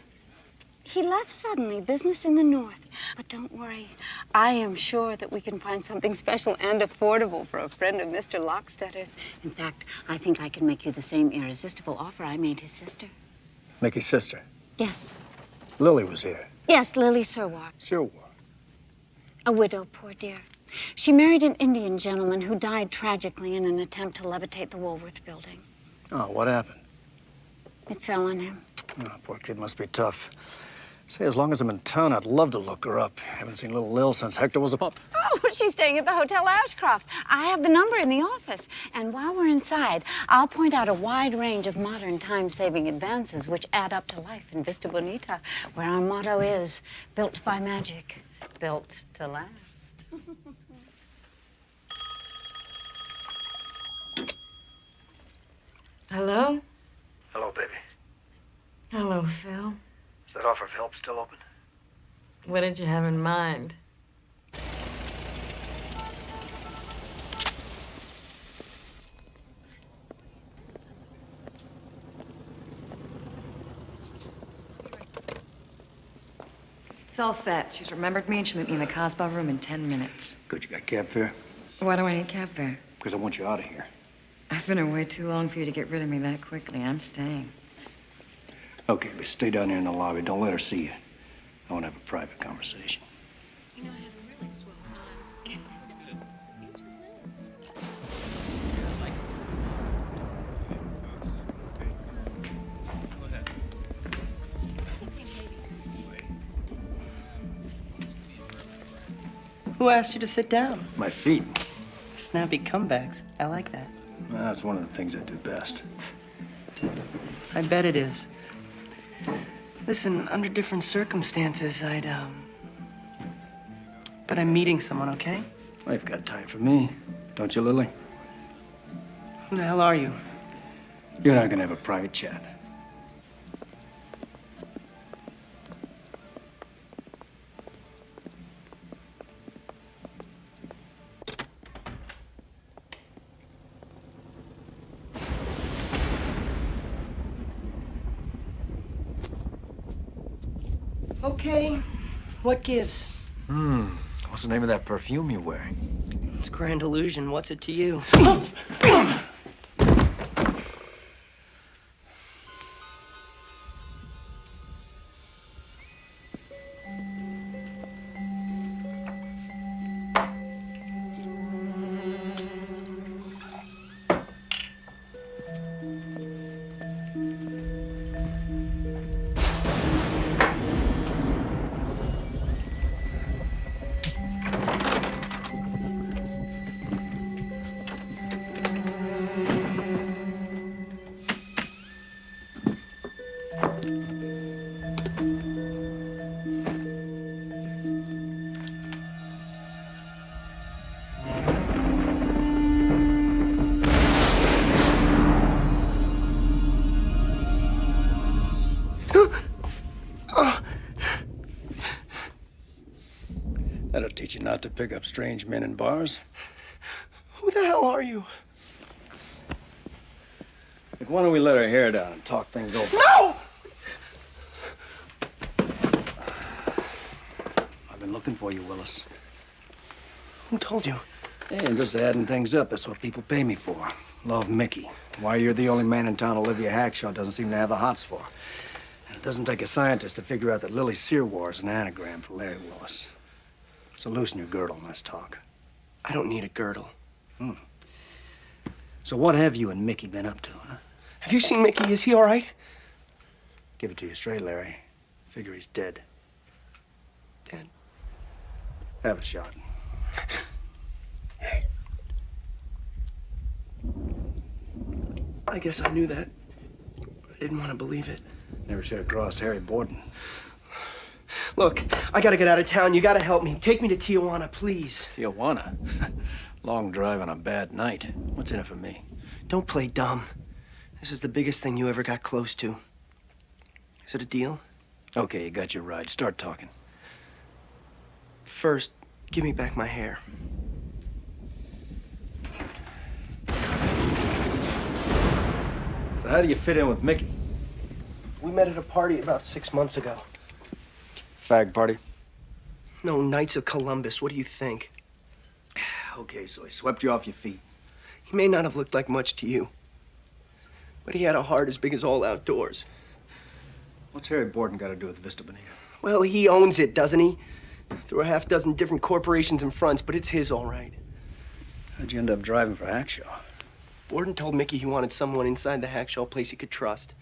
He left suddenly, business in the north. But don't worry, I am sure that we can find something special and affordable for a friend of Mr. Lockstetter's. In fact, I think I can make you the same irresistible offer I made his sister. Mickey's sister? Yes. Lily was here. Yes, Lily Sirwar. Sirwar? A widow, poor dear. She married an Indian gentleman who died tragically in an attempt to levitate the Woolworth building. Oh, what happened? It fell on him. Oh, poor kid must be tough. Say, as long as I'm in town, I'd love to look her up. Haven't seen little Lil since Hector was a pup. Oh, she's staying at the Hotel Ashcroft. I have the number in the office. And while we're inside, I'll point out a wide range of modern time-saving advances which add up to life in Vista Bonita, where our motto is, built by magic, built to last. Hello? Hello, baby. Hello, Phil. Is that offer of help still open? What did you have in mind? It's all set. She's remembered me and she'll meet me in the Casbah room in 10 minutes. Good, you got cab fare? Why do I need cab fare? Because I want you out of here. I've been away too long for you to get rid of me that quickly. I'm staying. Okay, but stay down here in the lobby. Don't let her see you. I want to have a private conversation. You know, I had a really swell time. Who asked you to sit down? My feet. Snappy comebacks. I like that. That's one of the things I do best. I bet it is. Listen, under different circumstances, but I'm meeting someone, okay? Well, you've got time for me, don't you, Lily? Who the hell are you? You and I are gonna have a private chat. Okay. What gives? What's the name of that perfume you're wearing? It's Grand Illusion. What's it to you? That'll teach you not to pick up strange men in bars. Who the hell are you? Look, why don't we let her hair down and talk things over? No! I've been looking for you, Willis. Who told you? Hey, I'm just adding things up. That's what people pay me for. Love Mickey. Why you're the only man in town Olivia Hackshaw doesn't seem to have the hots for. And it doesn't take a scientist to figure out that Lily Searwar is an anagram for Larry Willis. So loosen your girdle and let's talk. I don't need a girdle. So what have you and Mickey been up to, huh? Have you seen Mickey? Is he all right? Give it to you straight, Larry. Figure he's dead. Dead? Have a shot. I guess I knew that. I didn't want to believe it. Never should have crossed Harry Borden. Look, I gotta get out of town. You gotta help me. Take me to Tijuana, please. Tijuana? Long drive on a bad night. What's in it for me? Don't play dumb. This is the biggest thing you ever got close to. Is it a deal? Okay, you got your ride. Start talking. First, give me back my hair. So how do you fit in with Mickey? We met at a party about 6 months ago. Fag party? No, Knights of Columbus. What do you think? Okay, so he swept you off your feet. He may not have looked like much to you, but he had a heart as big as all outdoors. What's Harry Borden got to do with Vista Bonita? Well, he owns it, doesn't he? Through a half dozen different corporations and fronts, but it's his, all right. How'd you end up driving for Hackshaw? Borden told Mickey he wanted someone inside the Hackshaw place he could trust.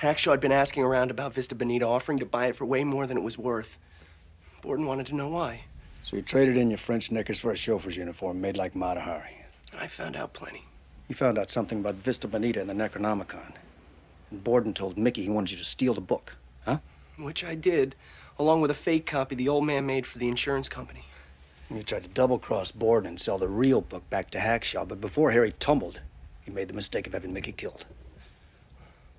Hackshaw had been asking around about Vista Bonita, offering to buy it for way more than it was worth. Borden wanted to know why. So you traded in your French knickers for a chauffeur's uniform made like Mata Hari. I found out plenty. You found out something about Vista Bonita and the Necronomicon. And Borden told Mickey he wanted you to steal the book, huh? Which I did, along with a fake copy the old man made for the insurance company. And you tried to double-cross Borden and sell the real book back to Hackshaw, but before Harry tumbled, you made the mistake of having Mickey killed.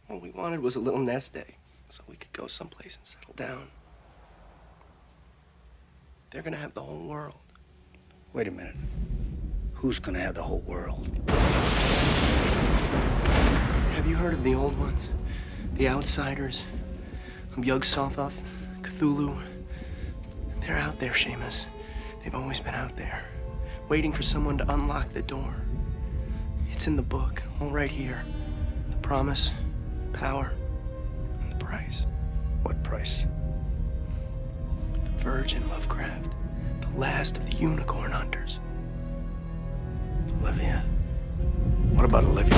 All we wanted was a little nest egg, so we could go someplace and settle down. They're gonna have the whole world. Wait a minute. Who's gonna have the whole world? Have you heard of the old ones? The outsiders? Yog-Sothoth, Cthulhu? They're out there, Seamus. They've always been out there, waiting for someone to unlock the door. It's in the book, all right here. The promise, power, and the price. What price? The Virgin Lovecraft, the last of the unicorn hunters. Olivia. What about Olivia?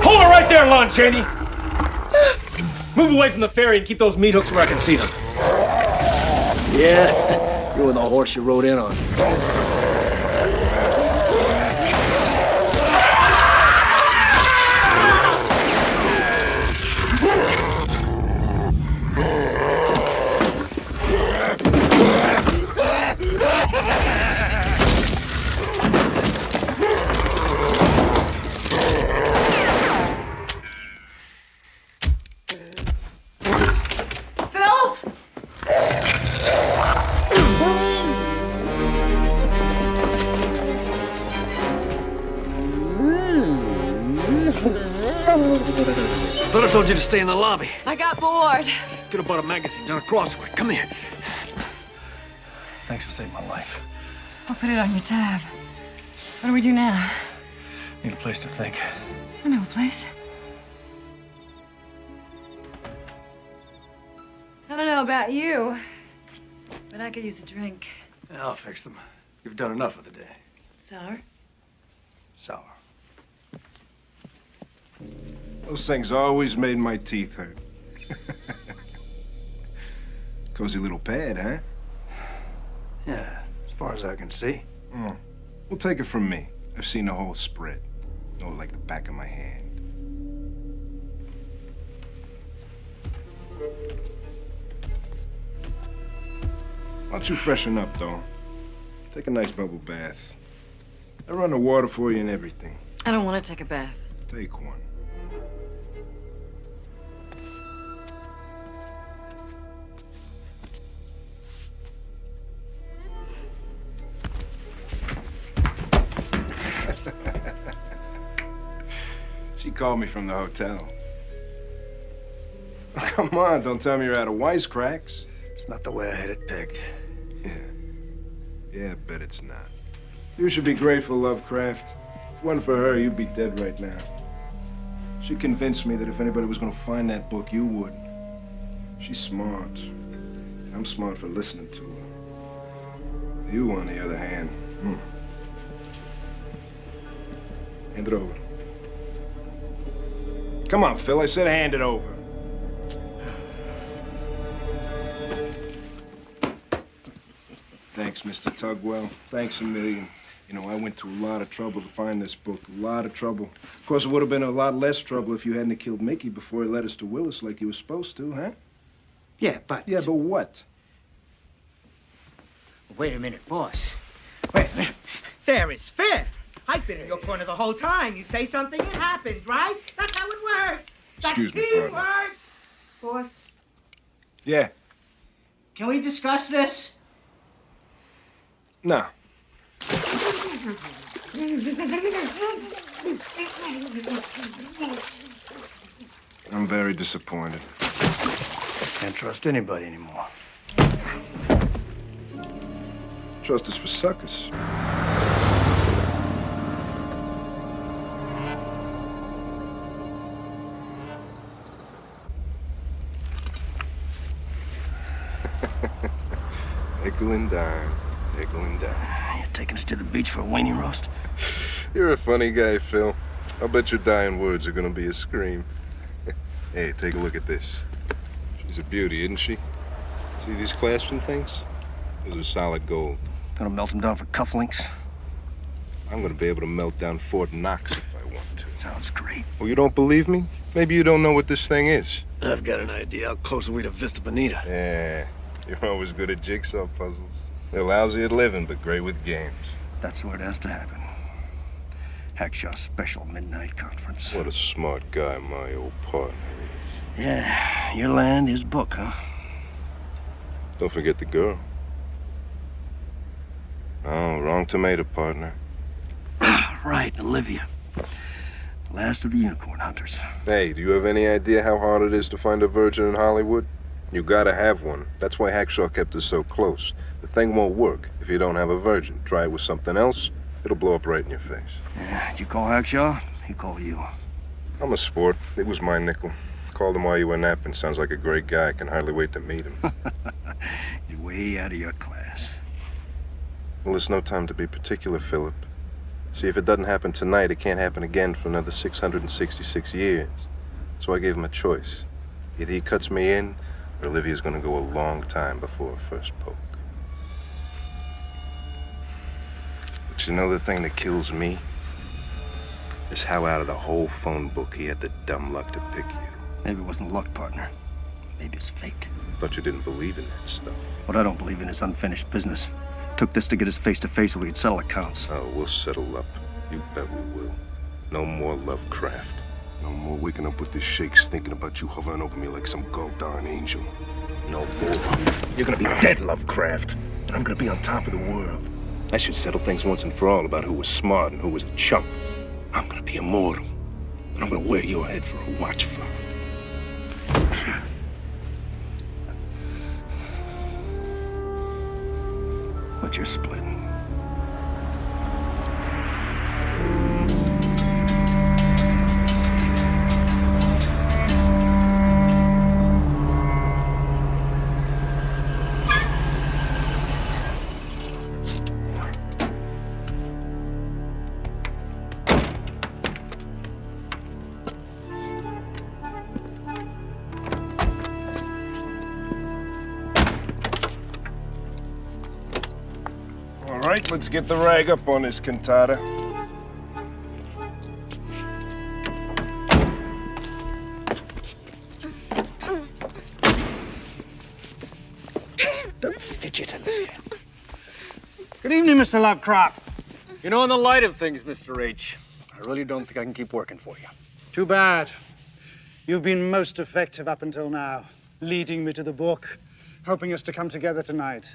Hold it right there, Lon Chaney. Move away from the ferry and keep those meat hooks where I can see them. Yeah, you were the horse you rode in on. Thought I told you to stay in the lobby. I got bored. Could have bought a magazine on a crossword. Come here. Thanks for saving my life. I'll put it on your tab. What do we do now? Need a place to think. I know a place. I don't know about you, but I could use a drink. Yeah, I'll fix them. You've done enough for the day. Sour? Sour. Those things always made my teeth hurt. Cozy little pad, huh? Yeah, as far as I can see. Oh. Well, take it from me. I've seen the whole spread. Know it like the back of my hand. Why don't you freshen up, though? Take a nice bubble bath. I run the water for you and everything. I don't want to take a bath. Take one. She called me from the hotel. Come on, don't tell me you're out of wisecracks. It's not the way I had it pegged. Yeah, I bet it's not. You should be grateful, Lovecraft. If it wasn't for her, you'd be dead right now. She convinced me that if anybody was gonna find that book, you would. She's smart. I'm smart for listening to her. You, on the other hand, Hand it over. Come on, Phil, I said hand it over. Thanks, Mr. Tugwell. Thanks a million. You know, I went to a lot of trouble to find this book. A lot of trouble. Of course, it would have been a lot less trouble if you hadn't killed Mickey before he led us to Willis like you were supposed to, huh? Yeah, but... Yeah, but what? Wait a minute, boss. Wait a minute. Fair is fair. I've been in your corner the whole time. You say something, it happens, right? That's how it works. Excuse me, That's partner. teamwork. Boss, Yeah. can we discuss this? No. I'm very disappointed. Can't trust anybody anymore. Trust is for suckers. Nickel and dime, nickel and dime. You're taking us to the beach for a weenie roast? You're a funny guy, Phil. I'll bet your dying words are gonna be a scream. Hey, take a look at this. She's a beauty, isn't she? See these clasping things? Those are solid gold. Gonna melt them down for cufflinks? I'm gonna be able to melt down Fort Knox if I want to. Sounds great. Well, you don't believe me? Maybe you don't know what this thing is. I've got an idea. How close are we to Vista Bonita? Yeah, you're always good at jigsaw puzzles. They're lousy at living, but great with games. That's where it has to happen. Hackshaw's special midnight conference. What a smart guy my old partner is. Yeah, your land, his book, huh? Don't forget the girl. Oh, wrong tomato, partner. Right, Olivia. Last of the unicorn hunters. Hey, do you have any idea how hard it is to find a virgin in Hollywood? You gotta have one. That's why Hackshaw kept us so close. The thing won't work if you don't have a virgin. Try it with something else, it'll blow up right in your face. Yeah, did you call Hackshaw? He called you. I'm a sport. It was my nickel. Called him while you were napping. Sounds like a great guy. I can hardly wait to meet him. You're way out of your class. Well, there's no time to be particular, Philip. See, if it doesn't happen tonight, it can't happen again for another 666 years. So I gave him a choice. Either he cuts me in, or Olivia's gonna go a long time before her first poke. But you know the thing that kills me? Is how out of the whole phone book he had the dumb luck to pick you. Maybe it wasn't luck, partner. Maybe it's fate. Thought you didn't believe in that stuff. What I don't believe in is unfinished business. Took this to get us face to face so we could settle accounts. Oh, we'll settle up. You bet we will. No more Lovecraft. No more waking up with the shakes thinking about you hovering over me like some gold-darn angel. No more. You're gonna be dead, Lovecraft. And I'm gonna be on top of the world. I should settle things once and for all about who was smart and who was a chump. I'm gonna be immortal. And I'm gonna wear your head for a watch flower. But you're splitting. All right, let's get the rag up on this cantata. Don't fidget, Olivia. Good evening, Mr. Lovecraft. You know, in the light of things, Mr. H, I really don't think I can keep working for you. Too bad. You've been most effective up until now, leading me to the book, helping us to come together tonight.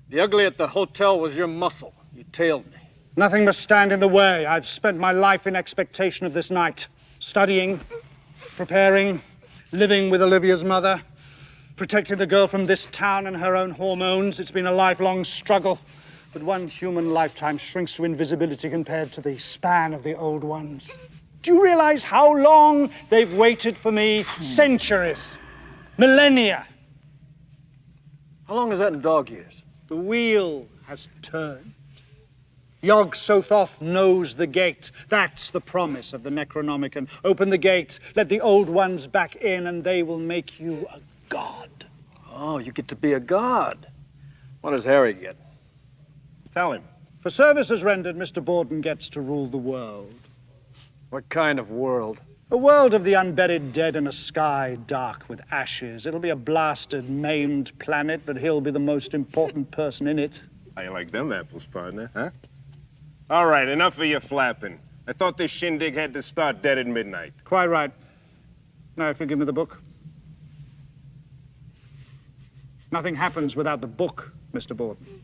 The ugly at the hotel was your muscle. You tailed me. Nothing must stand in the way. I've spent my life in expectation of this night, studying, preparing, living with Olivia's mother, protecting the girl from this town and her own hormones. It's been a lifelong struggle, but one human lifetime shrinks to invisibility compared to the span of the old ones. Do you realize how long they've waited for me? Centuries, millennia. How long is that in dog years? The wheel has turned. Yog-Sothoth knows the gate. That's the promise of the Necronomicon. Open the gate, let the old ones back in, and they will make you a god. Oh, you get to be a god. What does Harry get? Tell him. For services rendered, Mr. Borden gets to rule the world. What kind of world? A world of the unburied dead in a sky dark with ashes. It'll be a blasted, maimed planet, but he'll be the most important person in it. How you like them apples, partner, huh? All right, enough of your flapping. I thought this shindig had to start dead at midnight. Quite right. Now, if you give me the book. Nothing happens without the book, Mr. Borden.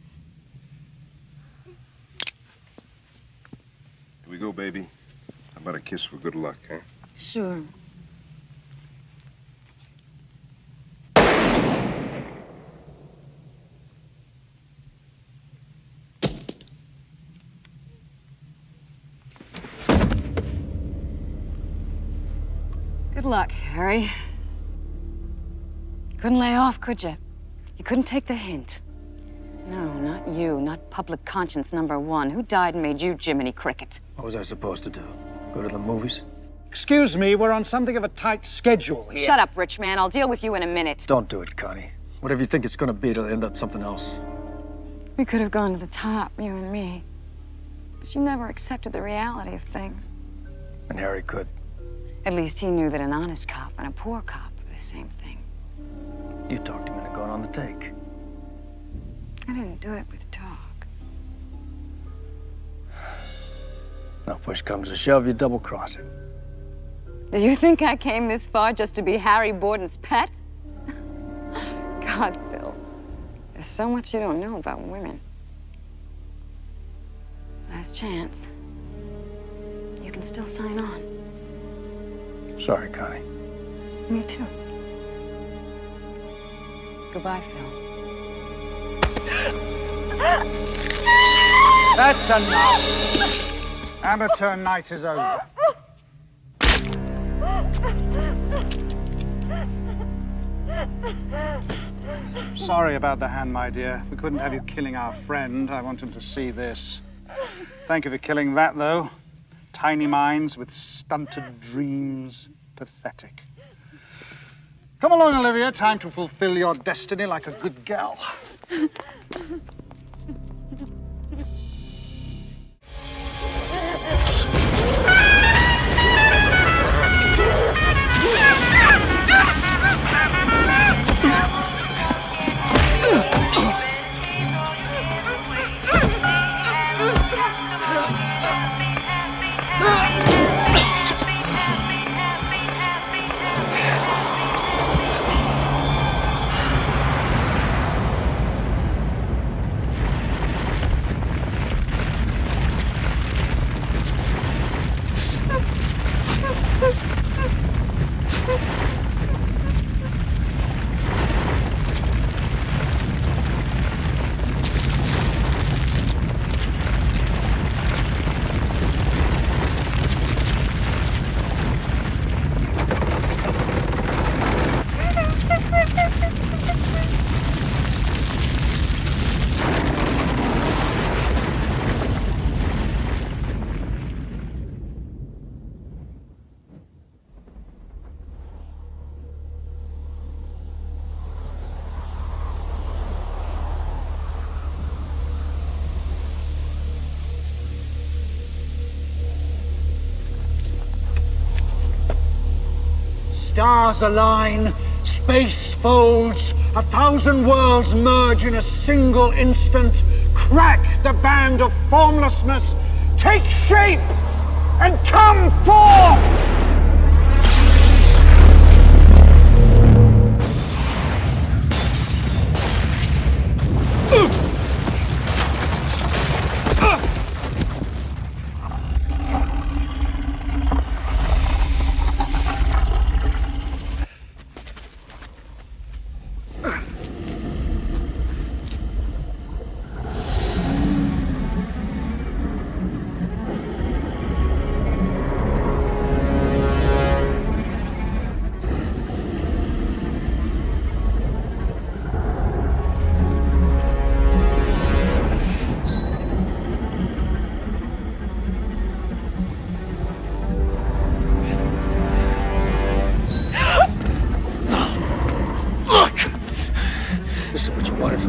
Here we go, baby. How about a kiss for good luck, huh? Sure. luck, Harry. Couldn't lay off, could you? You couldn't take the hint. No, not you. Not public conscience #1. Who died and made you Jiminy Cricket? What was I supposed to do? Go to the movies? Excuse me, we're on something of a tight schedule here. Shut up, rich man. I'll deal with you in a minute. Don't do it, Connie. Whatever you think it's gonna be, it'll end up something else. We could have gone to the top, you and me. But you never accepted the reality of things. And Harry could. At least he knew that an honest cop and a poor cop were the same thing. You talked him into going on the take. I didn't do it with talk. Now, push comes to shove, you double-cross it. Do you think I came this far just to be Harry Borden's pet? God, Phil. There's so much you don't know about women. Last chance. You can still sign on. Sorry, Connie. Me too. Goodbye, Phil. That's enough. Amateur night is over. Sorry about the hand, my dear. We couldn't have you killing our friend. I want him to see this. Thank you for killing that, though. Tiny minds with stunted dreams. Pathetic. Come along, Olivia. Time to fulfill your destiny like a good gal. Stars align, space folds, 1,000 worlds merge in a single instant. Crack the band of formlessness, take shape, and come forth!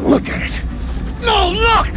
Look at it. No, look!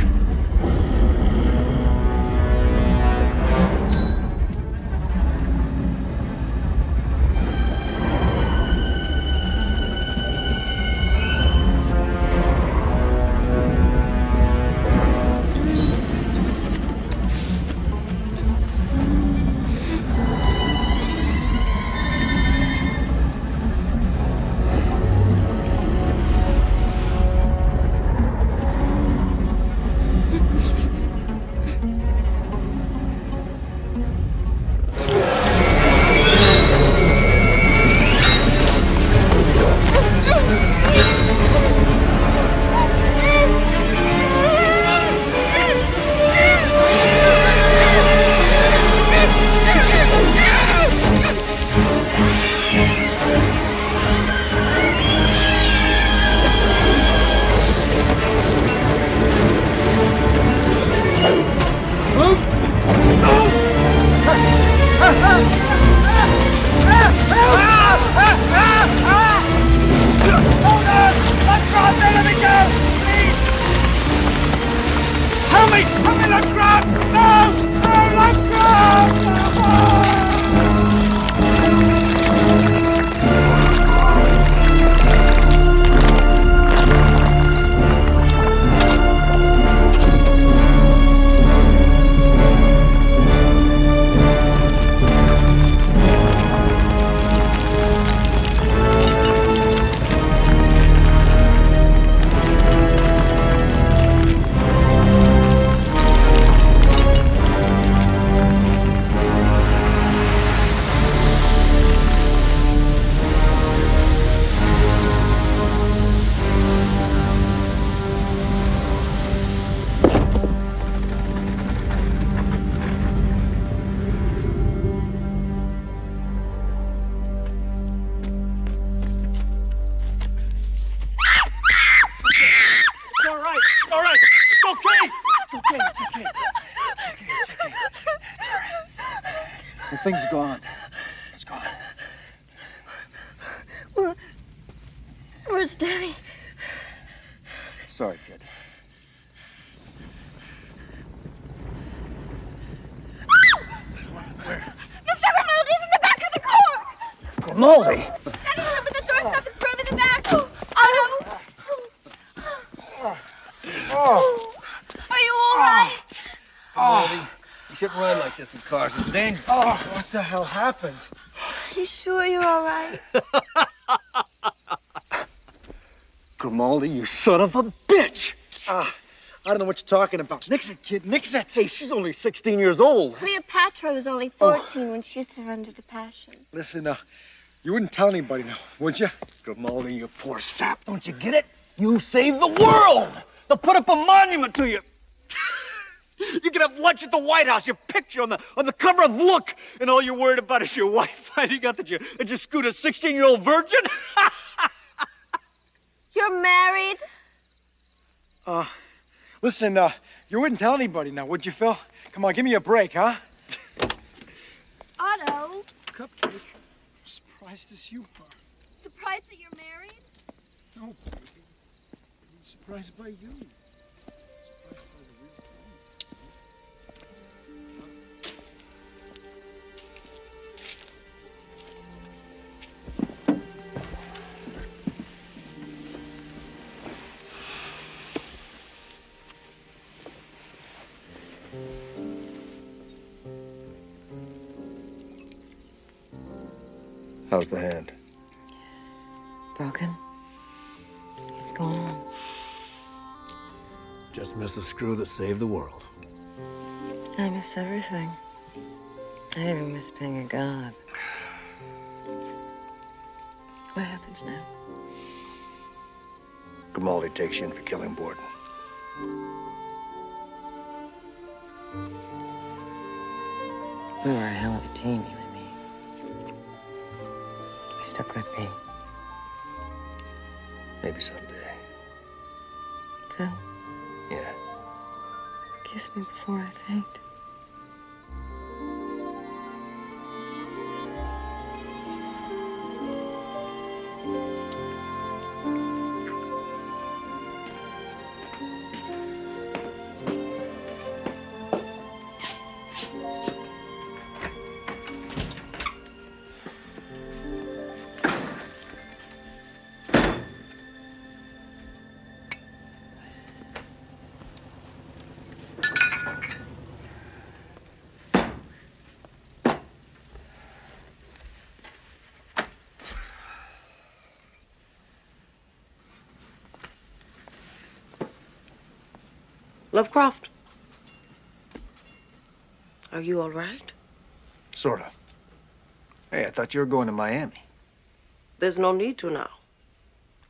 me! Help me, Lovecraft! No! No, Lovecraft! The thing's gone. It's gone. Where's Daddy? Sorry, kid. Mr. Grimaldi's in the back of the car! Grimaldi! Daddy, open the door, stop and throw him in the back! Otto! Are you all right? Grimaldi, you shouldn't ride like this in cars. It's dangerous. Oh, what the hell happened? You sure you're all right? Grimaldi, you son of a bitch! I don't know what you're talking about. Nix it, kid, nix it. Hey, she's only 16 years old. Cleopatra was only 14 when she surrendered to passion. Listen, you wouldn't tell anybody now, would you? Grimaldi, you poor sap. Don't you get it? You saved the world! They'll put up a monument to you. You can have lunch at the White House, your picture on the cover of Look, and all you're worried about is your wife finding out that you screwed a 16-year-old virgin? You're married? Listen, you wouldn't tell anybody now, would you, Phil? Come on, give me a break, huh? Otto? Cupcake. Surprised as you are. Surprised that you're married? No, I'm surprised by you. How's the hand? Broken? What's going on? Just missed the screw that saved the world. I miss everything. I even miss being a god. What happens now? Grimaldi takes you in for killing Borden. We were a hell of a team, you and me. We still could be. Maybe someday. Phil, Yeah. kiss me before I faint. Lovecraft, are you all right? Sorta. Hey, I thought you were going to Miami. There's no need to now,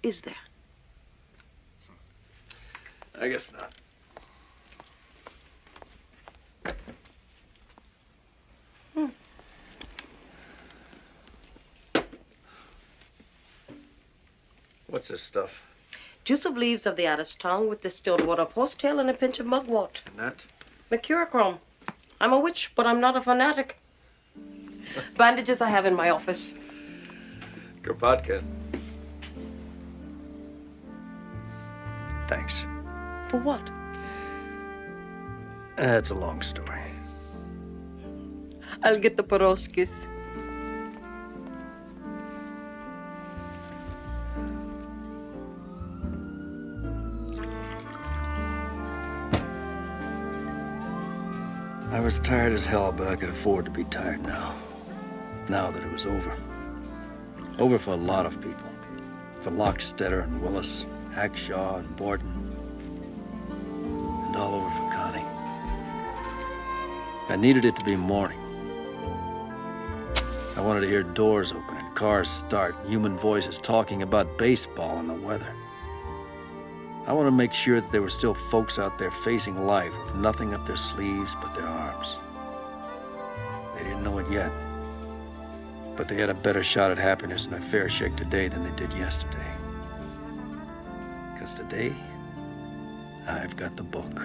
is there? I guess not. What's this stuff? Juice of leaves of the adder's tongue with distilled water of horsetail and a pinch of mugwort. And that? Mercurochrome. I'm a witch, but I'm not a fanatic. Bandages I have in my office. Kropotkin. Thanks. For what? That's a long story. I'll get the Peroskis. I was tired as hell, but I could afford to be tired now. Now that it was over. Over for a lot of people. For Lockstetter and Willis, Hackshaw and Borden. And all over for Connie. I needed it to be morning. I wanted to hear doors open and cars start, and human voices talking about baseball and the weather. I wanted to make sure that there were still folks out there facing life with nothing up their sleeves but their arms. They didn't know it yet, but they had a better shot at happiness and a fair shake today than they did yesterday. Because today, I've got the book.